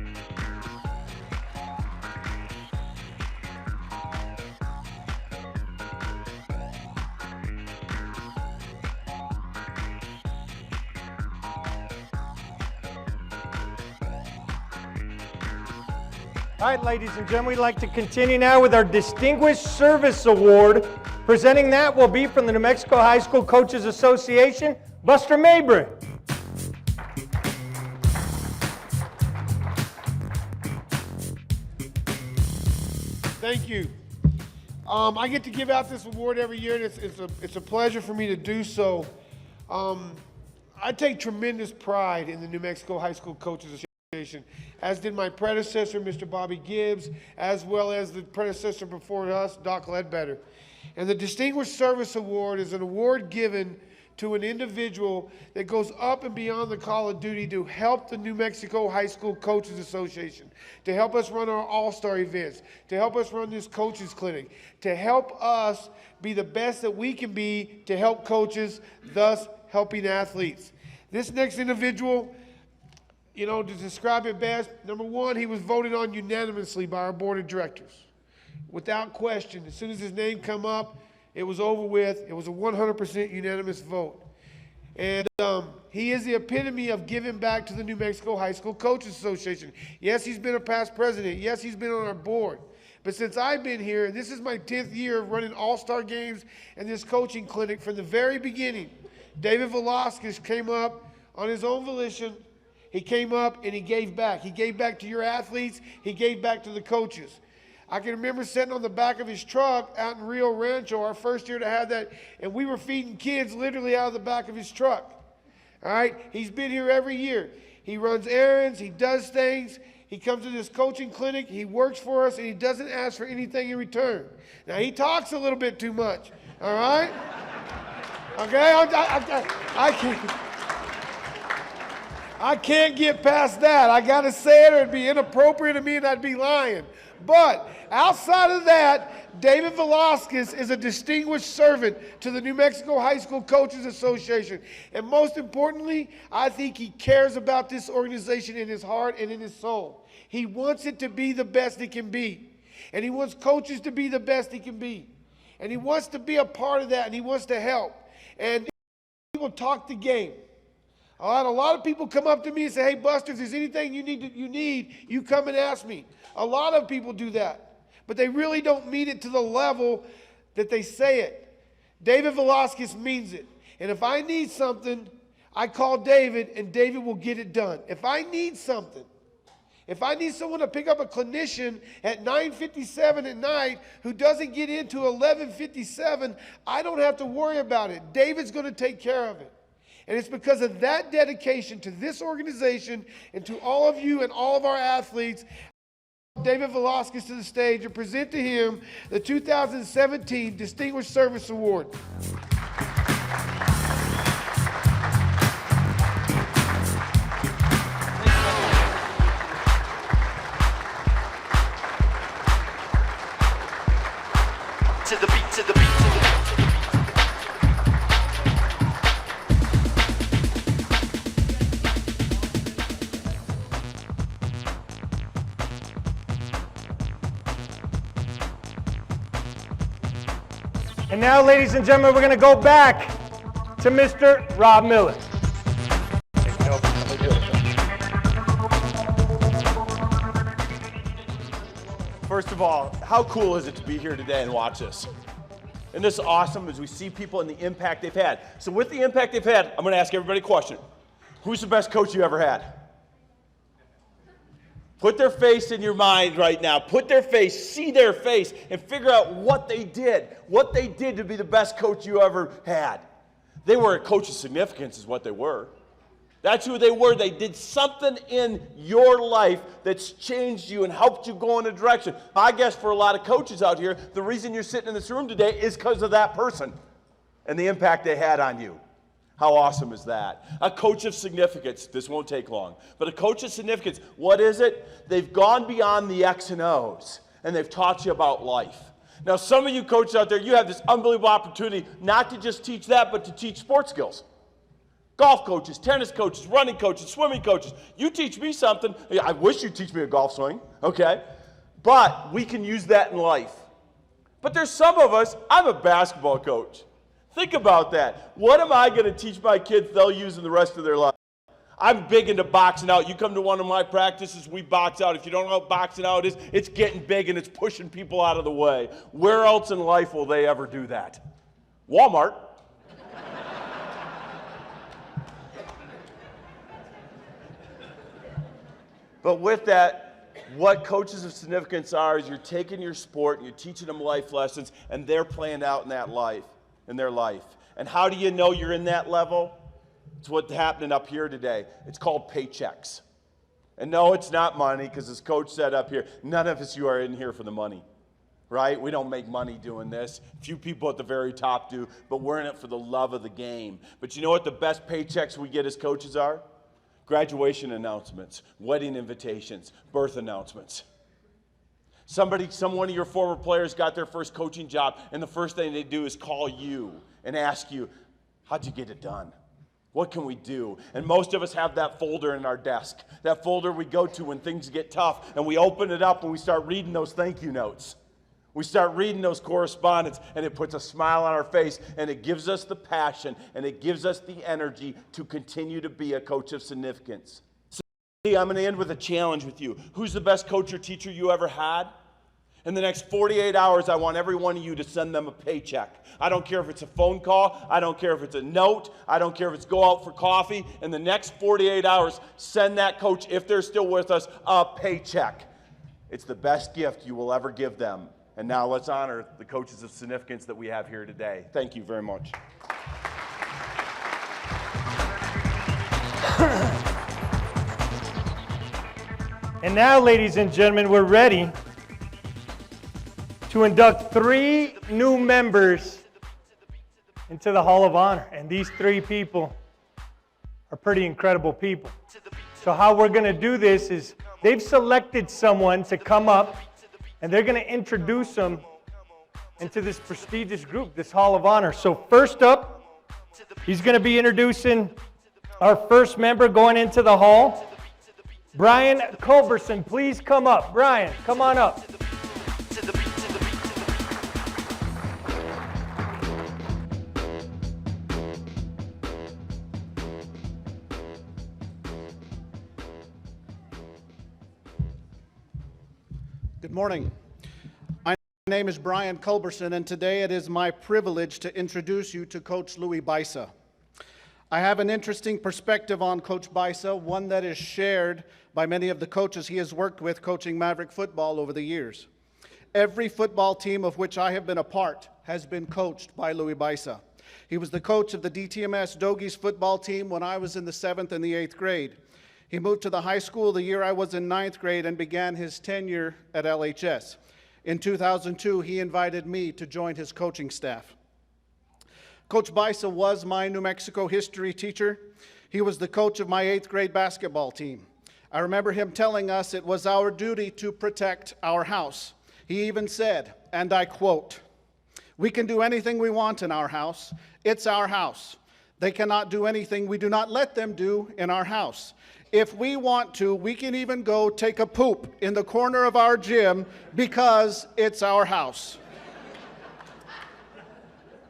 All right, ladies and gentlemen, we'd like to continue now with our Distinguished Service Award. Presenting that will be from the New Mexico High School Coaches Association, Buster Mabry. Thank you. I get to give out this award every year, and it's a pleasure for me to do so. I take tremendous pride in the New Mexico High School Coaches Association, as did my predecessor, Mr. Bobby Gibbs, as well as the predecessor before us, Doc Ledbetter. And the Distinguished Service Award is an award given to an individual that goes up and beyond the call of duty to help the New Mexico High School Coaches Association, to help us run our all-star events, to help us run this coaches clinic, to help us be the best that we can be to help coaches, thus helping athletes. This next individual, you know, to describe it best, number one, he was voted on unanimously by our board of directors. Without question, as soon as his name come up, it was over with. It was a 100% unanimous vote. And he is the epitome of giving back to the New Mexico High School Coaches Association. Yes, he's been a past president. Yes, he's been on our board. But since I've been here, and this is my 10th year of running all-star games and this coaching clinic, from the very beginning, David Velasquez came up on his own volition. He came up and he gave back. He gave back to your athletes. He gave back to the coaches. I can remember sitting on the back of his truck out in Rio Rancho, our first year to have that, and we were feeding kids literally out of the back of his truck. All right? He's been here every year. He runs errands. He does things. He comes to this coaching clinic. He works for us, and he doesn't ask for anything in return. Now, he talks a little bit too much. All right? Okay? I can't get past that. I got to say it, or it'd be inappropriate of me, and I'd be lying. But outside of that, David Velasquez is a distinguished servant to the New Mexico High School Coaches Association. And most importantly, I think he cares about this organization in his heart and in his soul. He wants it to be the best it can be. And he wants coaches to be the best he can be. And he wants to be a part of that, and he wants to help. And people talk the game. A lot of people come up to me and say, hey, Buster, if there's anything you need, you come and ask me. A lot of people do that, but they really don't mean it to the level that they say it. David Velasquez means it. And if I need something, I call David, and David will get it done. If I need something, if I need someone to pick up a clinician at 9:57 at night who doesn't get into 11:57, I don't have to worry about it. David's going to take care of it. And it's because of that dedication to this organization and to all of you and all of our athletes, David Velasquez to the stage and present to him the 2017 Distinguished Service Award. To the beat, to the beat, to the beat. And now, ladies and gentlemen, we're going to go back to Mr. Rob Miller. First of all, how cool is it to be here today and watch this? And this is awesome as we see people and the impact they've had. So with the impact they've had, I'm going to ask everybody a question. Who's the best coach you ever had? Put their face in your mind right now. Put their face, see their face, and figure out what they did to be the best coach you ever had. They were a coach of significance is what they were. That's who they were. They did something in your life that's changed you and helped you go in a direction. I guess for a lot of coaches out here, the reason you're sitting in this room today is because of that person and the impact they had on you. How awesome is that? A coach of significance. This won't take long. But a coach of significance, what is it? They've gone beyond the X and O's, and they've taught you about life. Now, some of you coaches out there, you have this unbelievable opportunity not to just teach that, but to teach sports skills. Golf coaches, tennis coaches, running coaches, swimming coaches. You teach me something. I wish you'd teach me a golf swing, okay? But we can use that in life. But there's some of us, I'm a basketball coach. Think about that. What am I going to teach my kids they'll use in the rest of their life? I'm big into boxing out. You come to one of my practices, we box out. If you don't know what boxing out is, it's getting big and it's pushing people out of the way. Where else in life will they ever do that? Walmart. But with that, What coaches of significance are is you're taking your sport and you're teaching them life lessons, and they're playing out in that life, in their life. And how do you know you're in that level? It's what's happening up here today. It's called paychecks. And no, it's not money, because as Coach said up here, none of us, you are in here for the money, right? We don't make money doing this. Few people at the very top do, but we're in it for the love of the game. But you know what the best paychecks we get as coaches are? Graduation announcements, wedding invitations, birth announcements. One of your former players got their first coaching job, and the first thing they do is call you and ask you, how'd you get it done? What can we do? And most of us have that folder in our desk, that folder we go to when things get tough, and we open it up and we start reading those thank you notes. We start reading those correspondence, and it puts a smile on our face, and it gives us the passion, and it gives us the energy to continue to be a coach of significance. So, I'm going to end with a challenge with you. Who's the best coach or teacher you ever had? In the next 48 hours, I want every one of you to send them a paycheck. I don't care if it's a phone call. I don't care if it's a note. I don't care if it's go out for coffee. In the next 48 hours, send that coach, if they're still with us, a paycheck. It's the best gift you will ever give them. And now let's honor the coaches of significance that we have here today. Thank you very much. And now, ladies and gentlemen, we're ready to induct 3 new members into the Hall of Honor. And these 3 people are pretty incredible people. So how we're going to do this is they've selected someone to come up, and they're going to introduce them into this prestigious group, this Hall of Honor. So first up, he's going to be introducing our first member going into the Hall, Brian Culberson. Please come up. Brian, come on up. Good morning. My name is Brian Culberson, and today it is my privilege to introduce you to Coach Louis Bisa. I have an interesting perspective on Coach Bisa, one that is shared by many of the coaches he has worked with coaching Maverick football over the years. Every football team of which I have been a part has been coached by Louis Bisa. He was the coach of the DTMS Dogies football team when I was in the 7th and the 8th grade. He moved to the high school the year I was in 9th grade and began his tenure at LHS. In 2002, he invited me to join his coaching staff. Coach Bisa was my New Mexico history teacher. He was the coach of my 8th grade basketball team. I remember him telling us it was our duty to protect our house. He even said, and I quote, "We can do anything we want in our house. It's our house. They cannot do anything we do not let them do in our house. If we want to, we can even go take a poop in the corner of our gym because it's our house."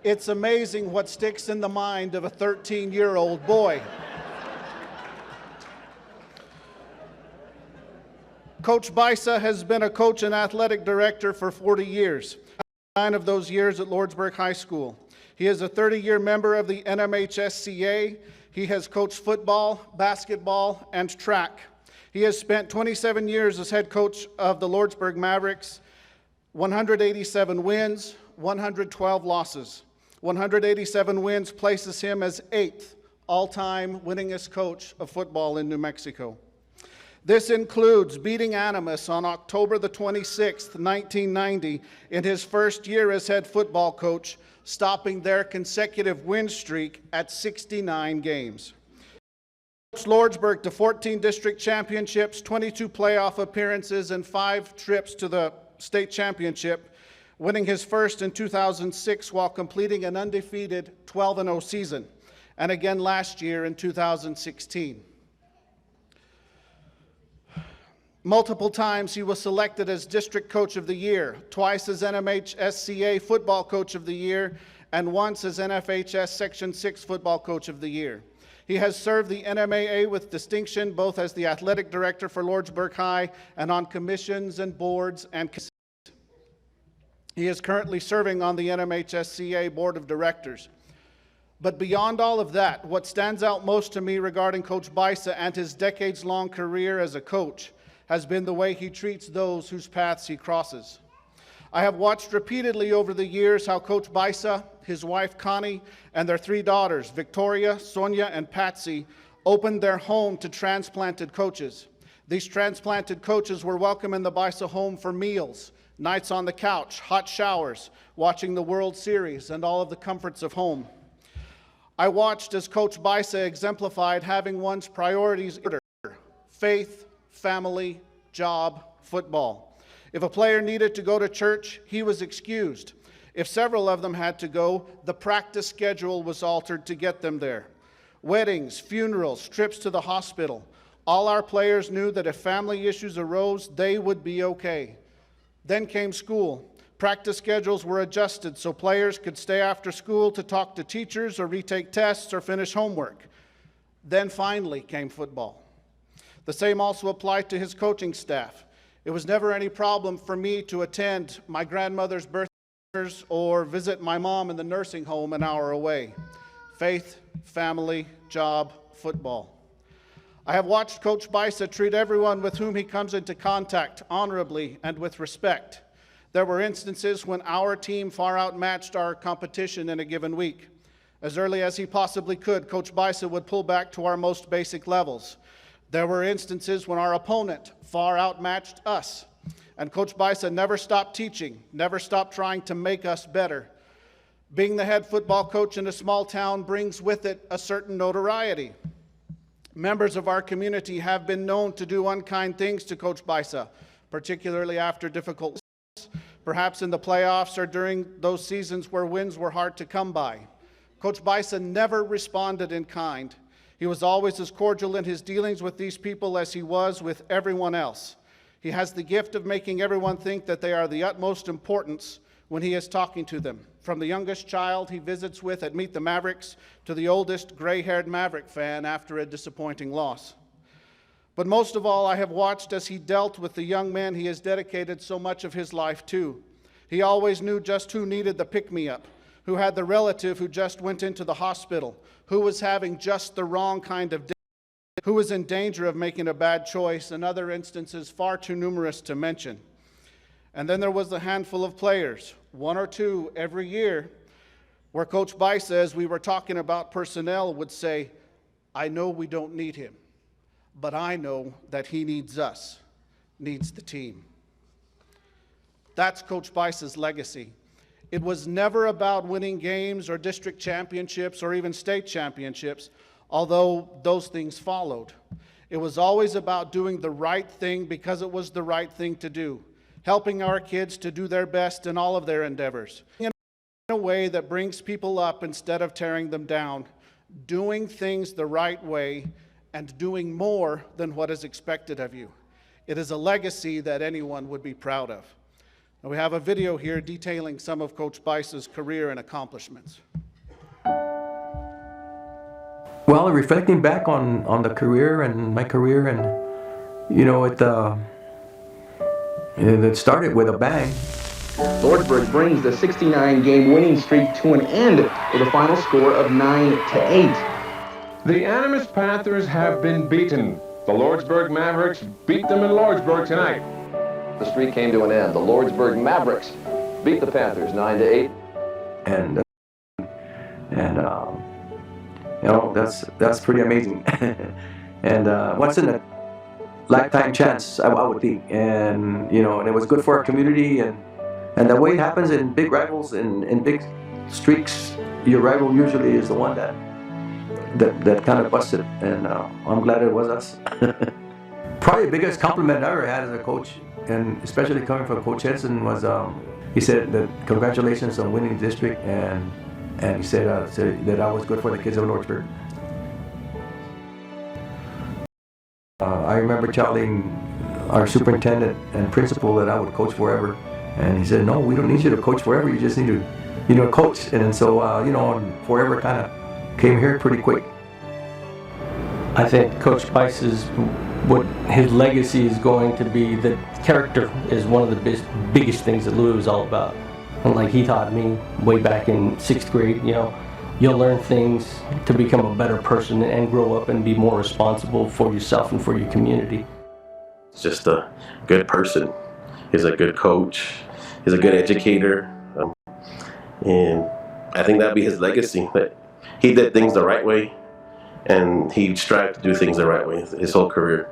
It's amazing what sticks in the mind of a 13-year-old boy. Coach Bisa has been a coach and athletic director for 40 years, 9 of those years at Lordsburg High School. He is a 30-year member of the NMHSCA. He has coached football, basketball, and track. He has spent 27 years as head coach of the Lordsburg Mavericks, 187 wins, 112 losses. 187 wins places him as 8th all-time winningest coach of football in New Mexico. This includes beating Animas on October the 26th, 1990, in his first year as head football coach, stopping their consecutive win streak at 69 games. Coached Lordsburg to 14 district championships, 22 playoff appearances, and 5 trips to the state championship, winning his first in 2006 while completing an undefeated 12-0 season, and again last year in 2016. Multiple times he was selected as District Coach of the Year, twice as NMHSCA Football Coach of the Year, and once as NFHS Section 6 Football Coach of the Year. He has served the NMAA with distinction both as the Athletic Director for Lordsburg High and on commissions and boards and he is currently serving on the NMHSCA Board of Directors. But beyond all of that, what stands out most to me regarding Coach Bisa and his decades-long career as a coach has been the way he treats those whose paths he crosses. I have watched repeatedly over the years how Coach Baisa, his wife Connie, and their 3 daughters, Victoria, Sonia, and Patsy, opened their home to transplanted coaches. These transplanted coaches were welcome in the Baisa home for meals, nights on the couch, hot showers, watching the World Series, and all of the comforts of home. I watched as Coach Baisa exemplified having one's priorities in order: faith, family, job, football. If a player needed to go to church, he was excused. If several of them had to go, the practice schedule was altered to get them there. Weddings, funerals, trips to the hospital. All our players knew that if family issues arose, they would be okay. Then came school. Practice schedules were adjusted so players could stay after school to talk to teachers or retake tests or finish homework. Then finally came football. The same also applied to his coaching staff. It was never any problem for me to attend my grandmother's birthday or visit my mom in the nursing home an hour away. Faith, family, job, football. I have watched Coach Baisa treat everyone with whom he comes into contact honorably and with respect. There were instances when our team far outmatched our competition in a given week. As early as he possibly could, Coach Baisa would pull back to our most basic levels. There were instances when our opponent far outmatched us, and Coach Baisa never stopped teaching, never stopped trying to make us better. Being the head football coach in a small town brings with it a certain notoriety. Members of our community have been known to do unkind things to Coach Baisa, particularly after difficult seasons, perhaps in the playoffs or during those seasons where wins were hard to come by. Coach Baisa never responded in kind. He was always as cordial in his dealings with these people as he was with everyone else. He has the gift of making everyone think that they are the utmost importance when he is talking to them. From the youngest child he visits with at Meet the Mavericks to the oldest gray-haired Maverick fan after a disappointing loss. But most of all, I have watched as he dealt with the young men he has dedicated so much of his life to. He always knew just who needed the pick-me-up, who had the relative who just went into the hospital, who was having just the wrong kind of day, who was in danger of making a bad choice, and other instances far too numerous to mention. And then there was a handful of players, 1 or 2 every year, where Coach Baisa, as we were talking about personnel, would say, I know we don't need him, but I know that he needs us, needs the team. That's Coach Baisa's legacy. It was never about winning games or district championships or even state championships, although those things followed. It was always about doing the right thing because it was the right thing to do, helping our kids to do their best in all of their endeavors, in a way that brings people up instead of tearing them down, doing things the right way and doing more than what is expected of you. It is a legacy that anyone would be proud of. And we have a video here detailing some of Coach Baisa's career and accomplishments. Well, reflecting back on the career and my career, and you know, it started with a bang. Lordsburg brings the 69-game winning streak to an end with a final score of 9-8. The Animas Panthers have been beaten. The Lordsburg Mavericks beat them in Lordsburg tonight. The streak came to an end. The Lordsburg Mavericks beat the Panthers 9-8. And you know, that's pretty amazing. And once in a lifetime chance, I would think. And you know, and it was good for our community. And the way it happens in big rivals and big streaks, your rival usually is the one that kind of busted. And I'm glad it was us. Probably the biggest compliment I ever had as a coach, and especially coming from Coach Henderson, was he said that congratulations on winning district, and he said that I was good for the kids of Lordsburg. I remember telling our superintendent and principal that I would coach forever, and he said, no, we don't need you to coach forever, you just need to, you know, coach. And so, you know, forever kind of came here pretty quick. I think Coach Baisa's, what his legacy is going to be, that character is one of the biggest things that Louis was all about. And like he taught me way back in 6th grade, you know, you'll learn things to become a better person and grow up and be more responsible for yourself and for your community. He's just a good person. He's a good coach. He's a good educator. And I think that'd be his legacy. That he did things the right way, and he strived to do things the right way his whole career.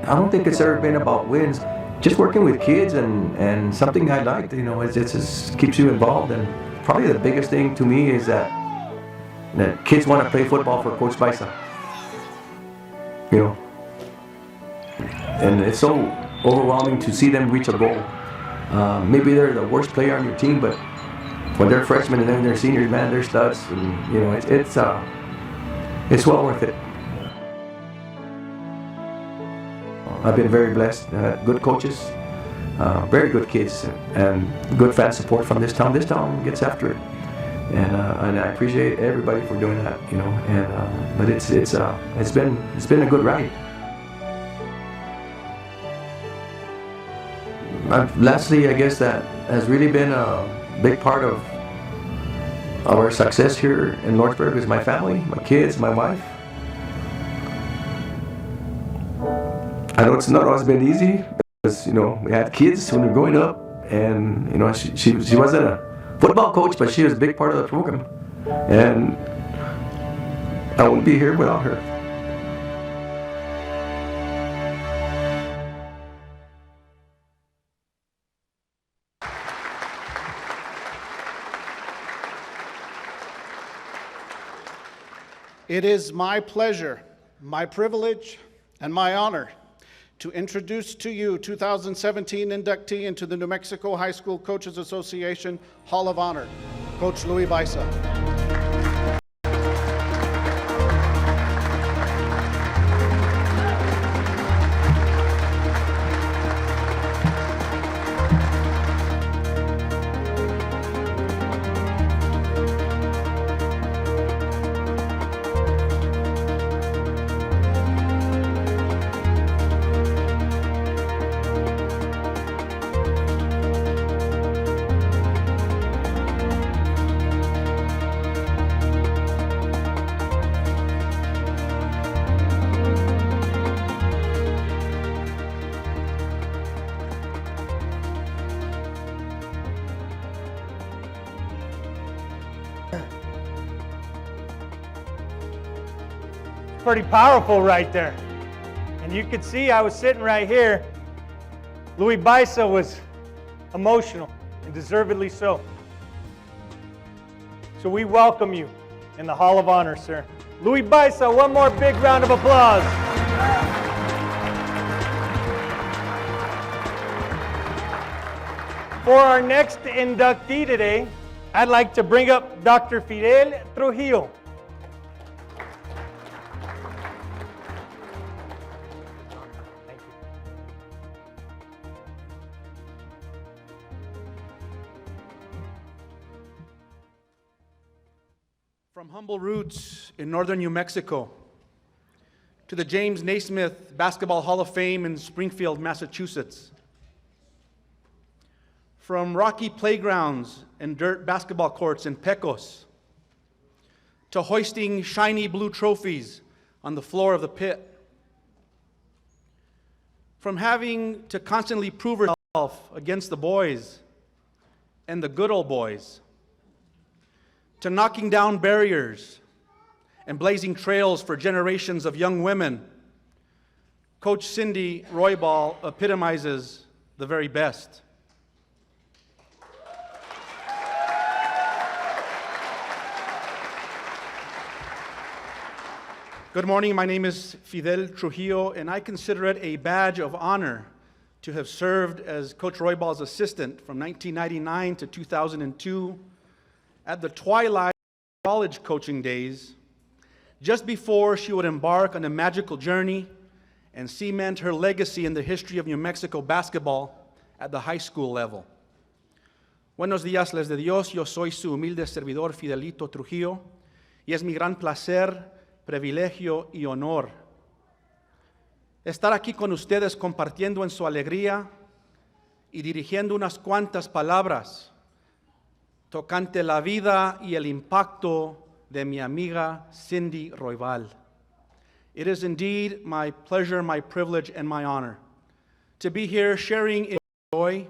I don't think it's ever been about wins. Just working with kids and something I liked, you know, it just keeps you involved. And probably the biggest thing to me is that kids want to play football for Coach Baisa. You know, and it's so overwhelming to see them reach a goal. Maybe they're the worst player on your team, but when they're freshmen and then they're seniors, man, they're studs. And you know, it's well worth it. I've been very blessed. Good coaches, very good kids, and good fan support from this town. This town gets after it, and I appreciate everybody for doing that. You know, and but it's been a good ride. Lastly, I guess that has really been a big part of our success here in Lordsburg is my family, my kids, my wife. I know it's not always been easy because, you know, we had kids when we were growing up, and, you know, she wasn't a football coach, but she was a big part of the program. And I wouldn't be here without her. It is my pleasure, my privilege, and my honor to introduce to you 2017 inductee into the New Mexico High School Coaches Association Hall of Honor, Coach Louis Baisa. Pretty powerful right there. And you could see I was sitting right here. Louis Baisa was emotional, and deservedly so. So we welcome you in the Hall of Honor, sir. Louis Baisa, one more big round of applause. For our next inductee today, I'd like to bring up Dr. Fidel Trujillo. From humble roots in northern New Mexico to the James Naismith Basketball Hall of Fame in Springfield, Massachusetts. From rocky playgrounds and dirt basketball courts in Pecos to hoisting shiny blue trophies on the floor of the pit. From having to constantly prove herself against the boys and the good old boys, to knocking down barriers and blazing trails for generations of young women, Coach Cindy Roybal epitomizes the very best. Good morning, my name is Fidel Trujillo, and I consider it a badge of honor to have served as Coach Roybal's assistant from 1999 to 2002, at the twilight of college coaching days, just before she would embark on a magical journey and cement her legacy in the history of New Mexico basketball at the high school level. Buenos días, les de Dios. Yo soy su humilde servidor Fidelito Trujillo, y es mi gran placer, privilegio y honor estar aquí con ustedes compartiendo en su alegría y dirigiendo unas cuantas palabras tocante la vida y el impacto de mi amiga Cindy Roybal. It is indeed my pleasure, my privilege, and my honor to be here sharing in joy.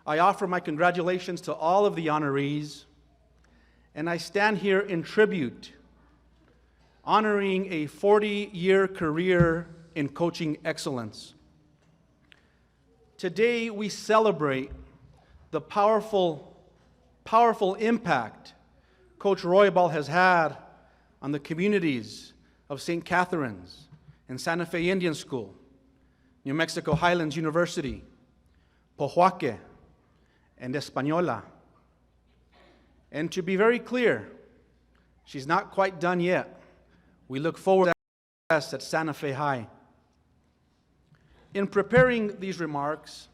I offer my congratulations to all of the honorees, and I stand here in tribute, honoring a 40-year career in coaching excellence. Today we celebrate the powerful impact Coach Roybal has had on the communities of St. Catherine's and Santa Fe Indian School, New Mexico Highlands University, Pojoaque, and Española. And to be very clear, she's not quite done yet. We look forward to success at Santa Fe High. In preparing these remarks,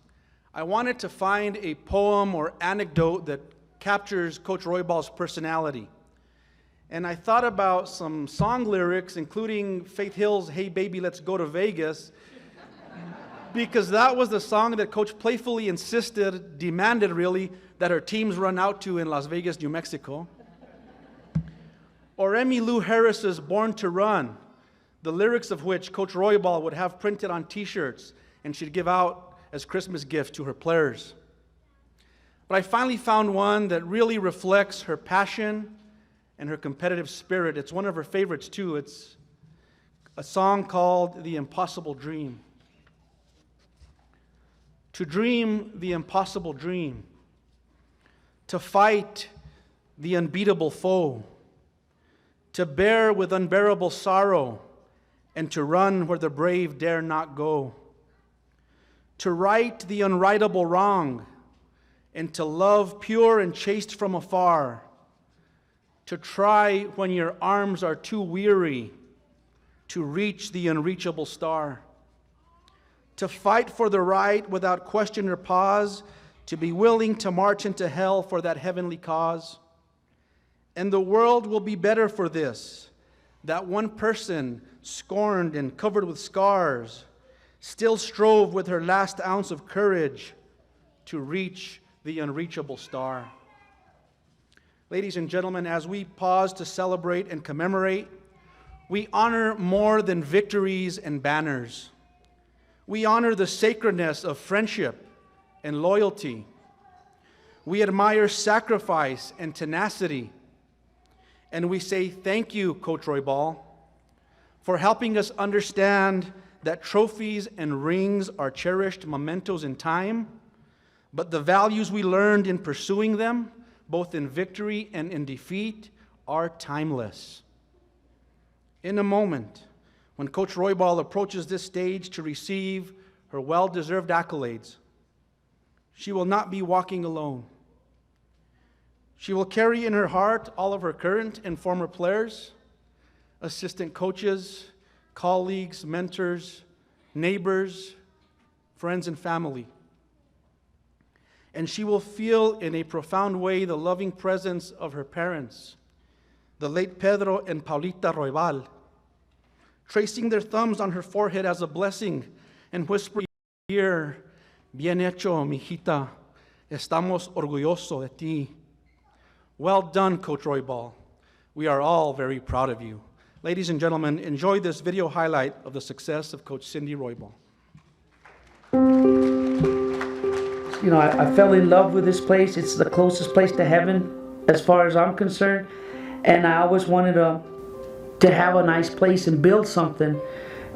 I wanted to find a poem or anecdote that captures Coach Roybal's personality. And I thought about some song lyrics, including Faith Hill's "Hey Baby, Let's Go to Vegas," because that was the song that Coach playfully demanded really, that her teams run out to in Las Vegas, New Mexico. Or Emmylou Harris's "Born to Run," the lyrics of which Coach Roybal would have printed on t-shirts and she'd give out as Christmas gift to her players. But I finally found one that really reflects her passion and her competitive spirit. It's one of her favorites too. It's a song called "The Impossible Dream." To dream the impossible dream, to fight the unbeatable foe, to bear with unbearable sorrow, and to run where the brave dare not go, to right the unrightable wrong, and to love pure and chaste from afar, to try when your arms are too weary, to reach the unreachable star, to fight for the right without question or pause, to be willing to march into hell for that heavenly cause. And the world will be better for this, that one person, scorned and covered with scars, still strove with her last ounce of courage to reach the unreachable star. Ladies and gentlemen, as we pause to celebrate and commemorate, we honor more than victories and banners. We honor the sacredness of friendship and loyalty. We admire sacrifice and tenacity. And we say thank you, Coach Roybal, for helping us understand that trophies and rings are cherished mementos in time, but the values we learned in pursuing them, both in victory and in defeat, are timeless. In a moment, when Coach Roybal approaches this stage to receive her well-deserved accolades, she will not be walking alone. She will carry in her heart all of her current and former players, assistant coaches, colleagues, mentors, neighbors, friends, and family. And she will feel in a profound way the loving presence of her parents, the late Pedro and Paulita Roybal, tracing their thumbs on her forehead as a blessing and whispering in her ear, "Bien hecho, mijita, estamos orgullosos de ti." Well done, Coach Roybal. We are all very proud of you. Ladies and gentlemen, enjoy this video highlight of the success of Coach Cindy Roybal. You know, I fell in love with this place. It's the closest place to heaven as far as I'm concerned. And I always wanted to have a nice place and build something.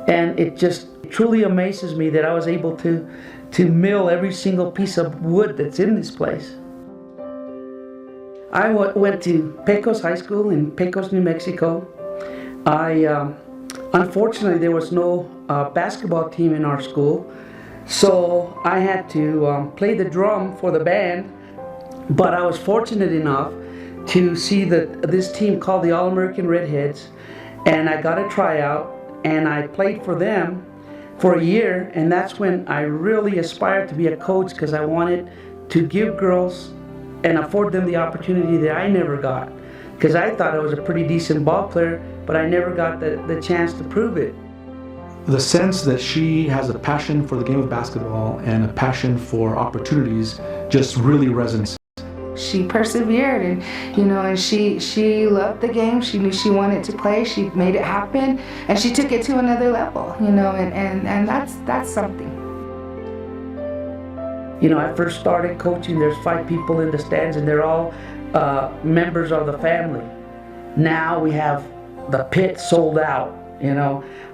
And it just truly amazes me that I was able to mill every single piece of wood that's in this place. I went to Pecos High School in Pecos, New Mexico. Unfortunately, there was no basketball team in our school, so I had to play the drum for the band. But I was fortunate enough to see this team called the All-American Redheads, and I got a tryout, and I played for them for a year, and that's when I really aspired to be a coach, because I wanted to give girls and afford them the opportunity that I never got, because I thought I was a pretty decent ball player, but I never got the chance to prove it. the sense that she has a passion for the game of basketball and a passion for opportunities just really resonates. She persevered, and she loved the game. She knew she wanted to play. She made it happen, and she took it to another level, and that's something. I first started coaching, there's 5 people in the stands, and they're all members of the family. Now we have the pit sold out,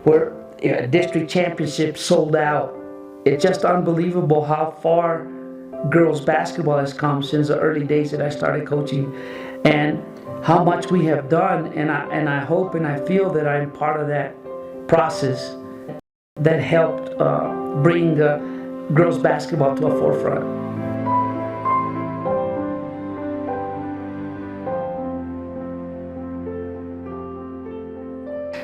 we're district championship sold out. It's just unbelievable how far girls basketball has come since the early days that I started coaching, and how much we have done, and I hope and I feel that I'm part of that process that helped bring girls basketball to a forefront.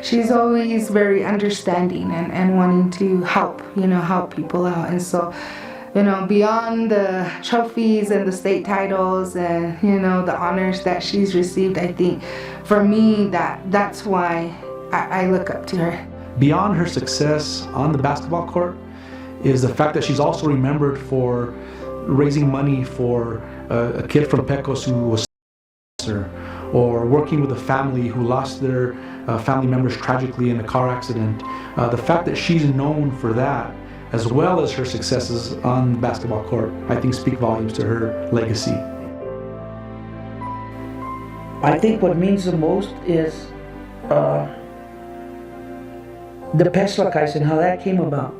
She's always very understanding and wanting to help people out, and so beyond the trophies and the state titles and, the honors that she's received, I think for me that's why I look up to her. Beyond her success on the basketball court is the fact that she's also remembered for raising money for a kid from Pecos who was cancer, or working with a family who lost their family members tragically in a car accident. The fact that she's known for that, as well as her successes on the basketball court, I think speak volumes to her legacy. I think what means the most is the Peslakais and how that came about.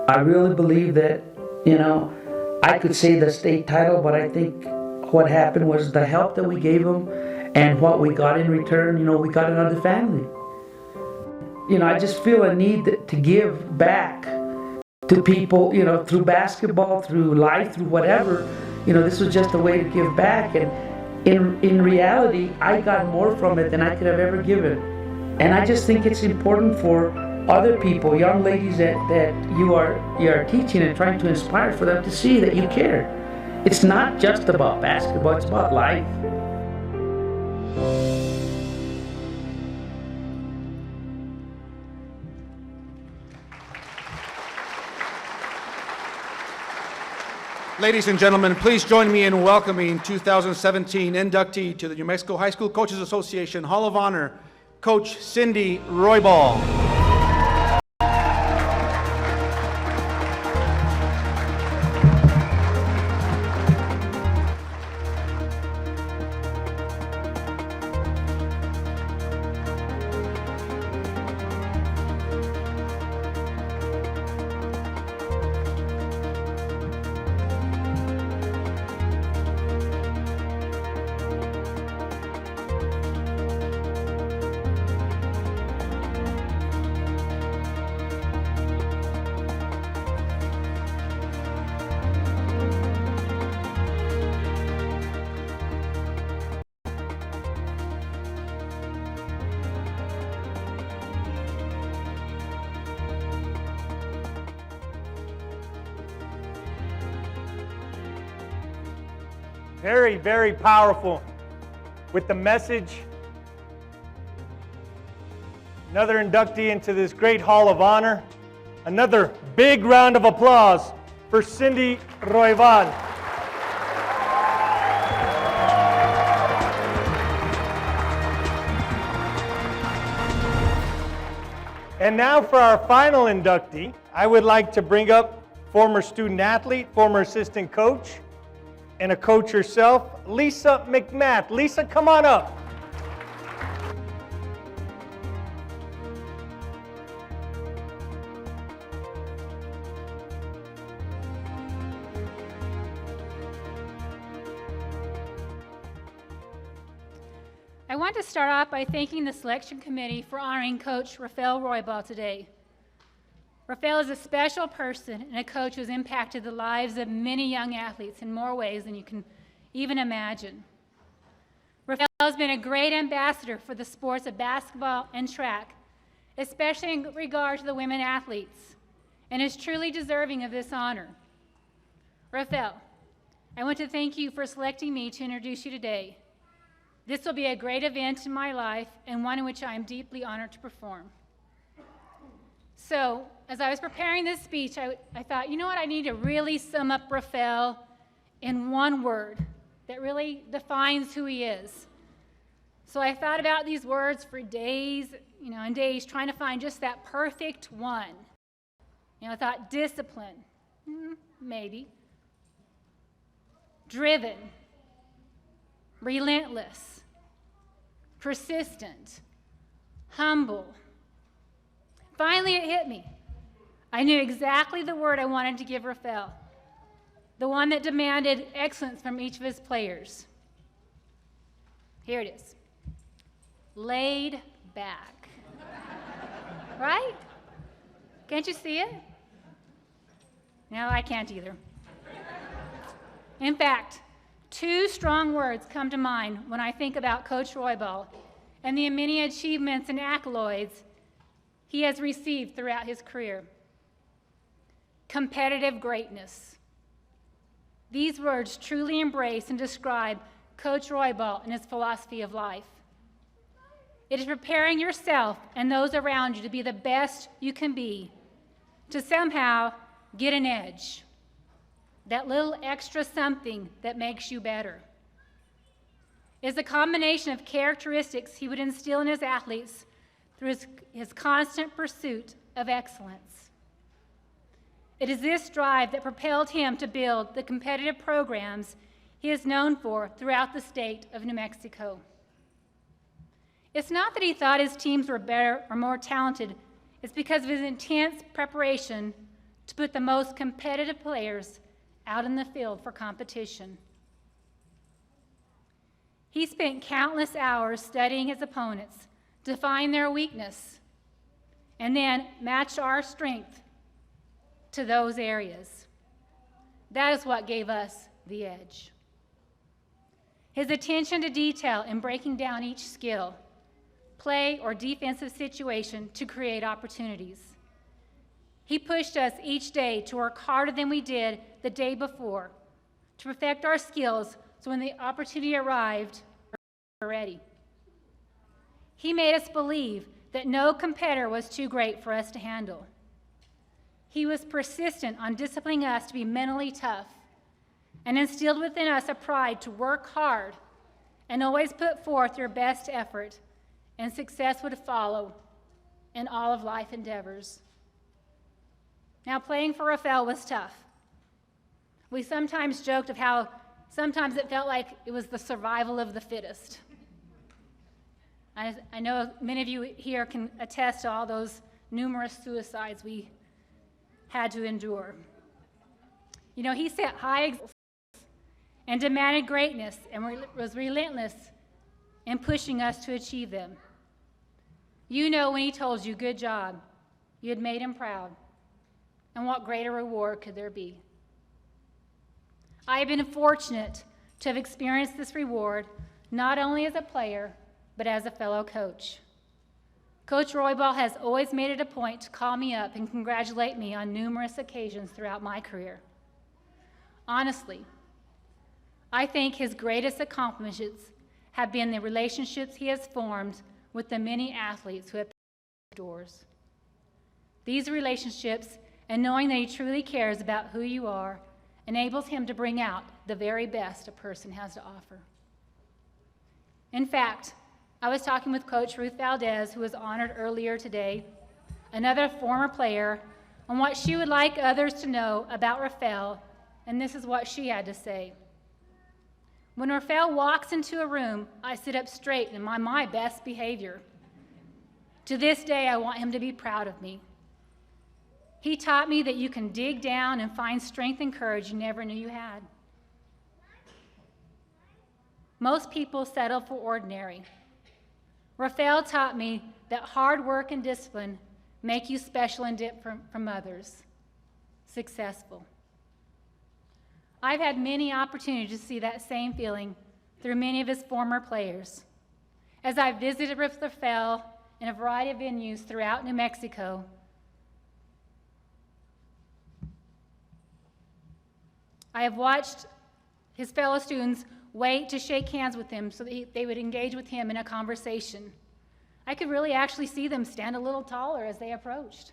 I really believe that, I could say the state title, but I think what happened was the help that we gave them and what we got in return, we got another family. I just feel a need to give back to people, through basketball, through life, through whatever. This was just a way to give back, and in reality, I got more from it than I could have ever given. And I just think it's important for other people, young ladies that you are teaching and trying to inspire, for them to see that you care. It's not just about basketball, it's about life. Ladies and gentlemen, please join me in welcoming 2017 inductee to the New Mexico High School Coaches Association Hall of Honor, Coach Cindy Roybal. Very, very powerful with the message. Another inductee into this great Hall of Honor. Another big round of applause for Cindy Roybal. And now for our final inductee, I would like to bring up former student athlete, former assistant coach, and a coach herself, Lisa Mcmath. Lisa, come on up. I want to start off by thanking the selection committee for honoring Coach Rafael Roybal today. Rafael is a special person and a coach who has impacted the lives of many young athletes in more ways than you can even imagine. Rafael has been a great ambassador for the sports of basketball and track, especially in regard to the women athletes, and is truly deserving of this honor. Rafael, I want to thank you for selecting me to introduce you today. This will be a great event in my life and one in which I am deeply honored to perform. So, as I was preparing this speech, I thought, you know what, I need to really sum up Rafael in one word that really defines who he is. So I thought about these words for days, and days, trying to find just that perfect one. I thought discipline, maybe. Driven, relentless, persistent, humble. Finally, it hit me. I knew exactly the word I wanted to give Rafael, the one that demanded excellence from each of his players. Here it is. Laid back. Right? Can't you see it? No, I can't either. In fact, two strong words come to mind when I think about Coach Roybal and the many achievements and accolades he has received throughout his career. Competitive greatness. These words truly embrace and describe Coach Roybal and his philosophy of life. It is preparing yourself and those around you to be the best you can be, to somehow get an edge, that little extra something that makes you better. It's a combination of characteristics he would instill in his athletes through his constant pursuit of excellence. It is this drive that propelled him to build the competitive programs he is known for throughout the state of New Mexico. It's not that he thought his teams were better or more talented. It's because of his intense preparation to put the most competitive players out in the field for competition. He spent countless hours studying his opponents to find their weakness and then match our strength to those areas. That is what gave us the edge. His attention to detail in breaking down each skill, play, or defensive situation to create opportunities. He pushed us each day to work harder than we did the day before, to perfect our skills so when the opportunity arrived, we were ready. He made us believe that no competitor was too great for us to handle. He was persistent on disciplining us to be mentally tough and instilled within us a pride to work hard and always put forth your best effort, and success would follow in all of life endeavors. Now, playing for Rafael was tough. We sometimes joked of how sometimes it felt like it was the survival of the fittest. I know many of you here can attest to all those numerous suicides we had to endure. He set high goals and demanded greatness and was relentless in pushing us to achieve them. When he told you, good job, you had made him proud. And what greater reward could there be? I have been fortunate to have experienced this reward not only as a player, but as a fellow coach. Coach Roybal has always made it a point to call me up and congratulate me on numerous occasions throughout my career. Honestly, I think his greatest accomplishments have been the relationships he has formed with the many athletes who have opened doors. These relationships, and knowing that he truly cares about who you are, enables him to bring out the very best a person has to offer. In fact, I was talking with Coach Ruth Valdez, who was honored earlier today, another former player, on what she would like others to know about Rafael, and this is what she had to say. When Rafael walks into a room, I sit up straight and in my best behavior. To this day, I want him to be proud of me. He taught me that you can dig down and find strength and courage you never knew you had. Most people settle for ordinary. Rafael taught me that hard work and discipline make you special and different from others, successful. I've had many opportunities to see that same feeling through many of his former players. As I visited with Rafael in a variety of venues throughout New Mexico, I have watched his fellow students wait to shake hands with him so that they would engage with him in a conversation. I could really actually see them stand a little taller as they approached.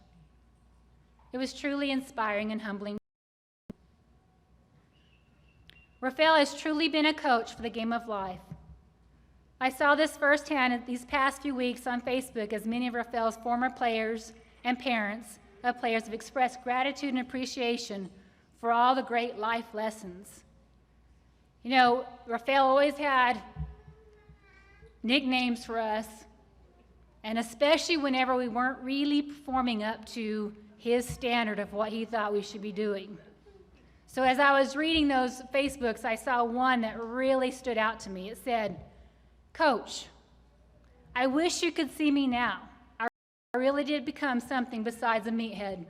It was truly inspiring and humbling. Rafael has truly been a coach for the game of life. I saw this firsthand these past few weeks on Facebook as many of Rafael's former players and parents of players have expressed gratitude and appreciation for all the great life lessons. You know, Rafael always had nicknames for us, and especially whenever we weren't really performing up to his standard of what he thought we should be doing. So as I was reading those Facebooks, I saw one that really stood out to me. It said, "Coach, I wish you could see me now. I really did become something besides a meathead."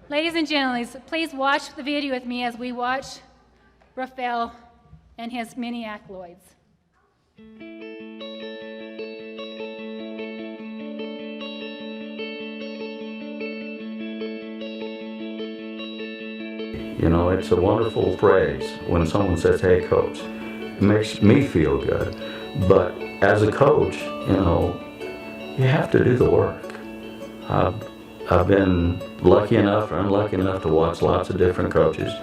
Ladies and gentlemen, please watch the video with me as we watch Rafael and his many accolades. You know, it's a wonderful phrase when someone says, "Hey, coach." It makes me feel good. But as a coach, you know, you have to do the work. I've been lucky enough or unlucky enough to watch lots of different coaches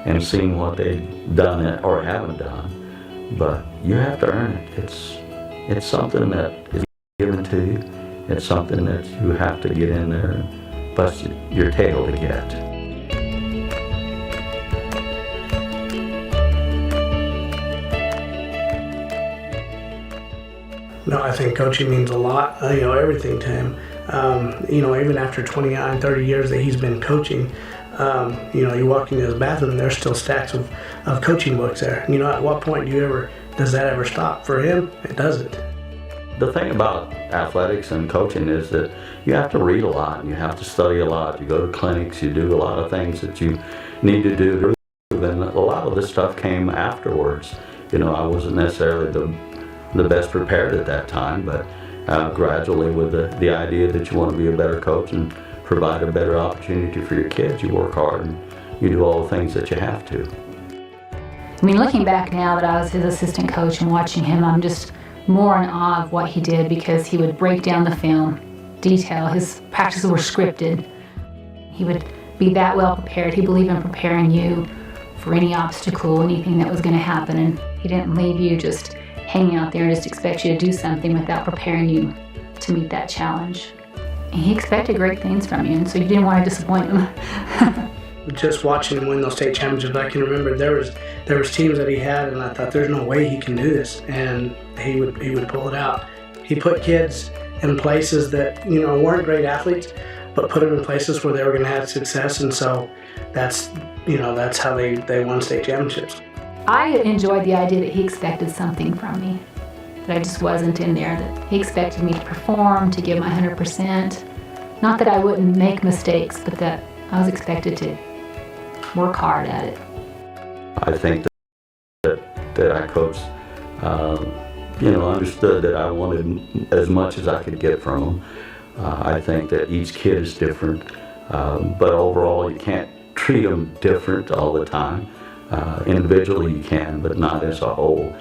and seen what they've done or haven't done. But you have to earn it. It's something that is given to you. It's something that you have to get in there and bust your tail to get. No, I think coaching means a lot, you know, everything to him. You know, even after 29, 30 years that he's been coaching, you know, you walk into his bathroom and there's still stacks of coaching books there. You know, at what point does that ever stop? For him, it doesn't. The thing about athletics and coaching is that you have to read a lot and you have to study a lot. You go to clinics, you do a lot of things that you need to do to improve, and a lot of this stuff came afterwards. You know, I wasn't necessarily the best prepared at that time, but gradually with the idea that you want to be a better coach and provide a better opportunity for your kids, you work hard and you do all the things that you have to. I mean, looking back now that I was his assistant coach and watching him, I'm just more in awe of what he did, because he would break down the film, detail. His practices were scripted. He would be that well prepared. He believed in preparing you for any obstacle, anything that was going to happen, and he didn't leave you just hanging out there and just expect you to do something without preparing you to meet that challenge. And he expected great things from you, and so you didn't want to disappoint him. Just watching him win those state championships, I can remember there was teams that he had, and I thought, there's no way he can do this, and he would pull it out. He put kids in places that, you know, weren't great athletes, but put them in places where they were going to have success, and so that's how they won state championships. I enjoyed the idea that he expected something from me, that I just wasn't in there, that he expected me to perform, to give my 100%. Not that I wouldn't make mistakes, but that I was expected to work hard at it. I think that I coached, you know, understood that I wanted as much as I could get from them. I think that each kid is different, but overall you can't treat them different all the time. Individually you can, but not as a whole.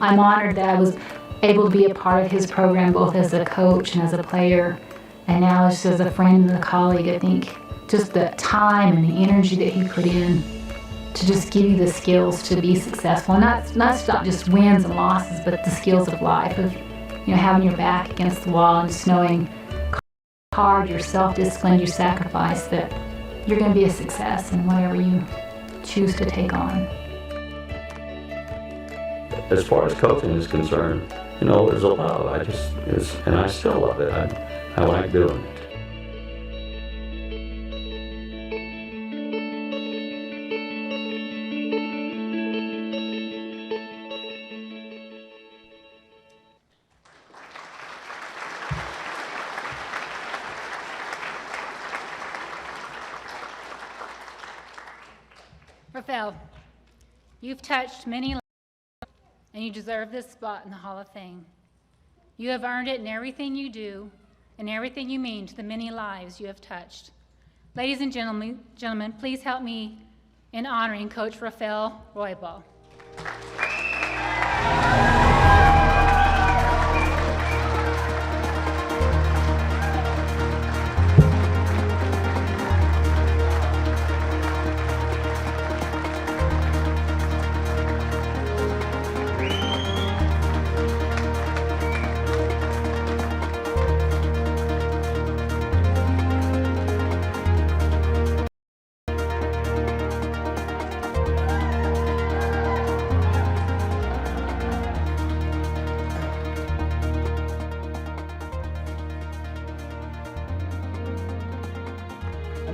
I'm honored that I was able to be a part of his program, both as a coach and as a player, and now just as a friend and a colleague. I think just the time and the energy that he put in to just give you the skills to be successful, and not just wins and losses, but the skills of life, of, you know, having your back against the wall and just knowing hard, your self-discipline, your sacrifice, that you're going to be a success in whatever you choose to take on. As far as coaching is concerned, you know, there's a love. And I still love it. I like doing it. Rafael, you've touched many lives, and you deserve this spot in the Hall of Fame. You have earned it in everything you do and everything you mean to the many lives you have touched. Ladies and gentlemen, please help me in honoring Coach Rafael Roybal.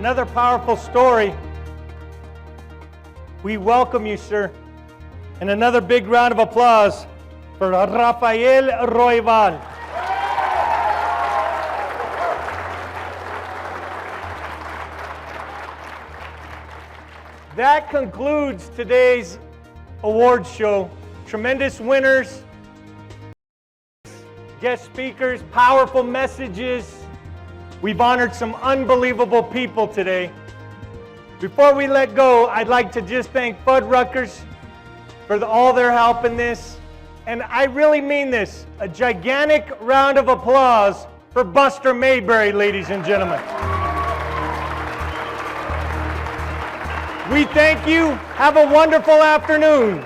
Another powerful story. We welcome you, sir. And another big round of applause for Rafael Roybal. That concludes today's awards show. Tremendous winners, guest speakers, powerful messages. We've honored some unbelievable people today. Before we let go, I'd like to just thank Fuddruckers for all their help in this. And I really mean this, a gigantic round of applause for Buster Mayberry, ladies and gentlemen. We thank you. Have a wonderful afternoon.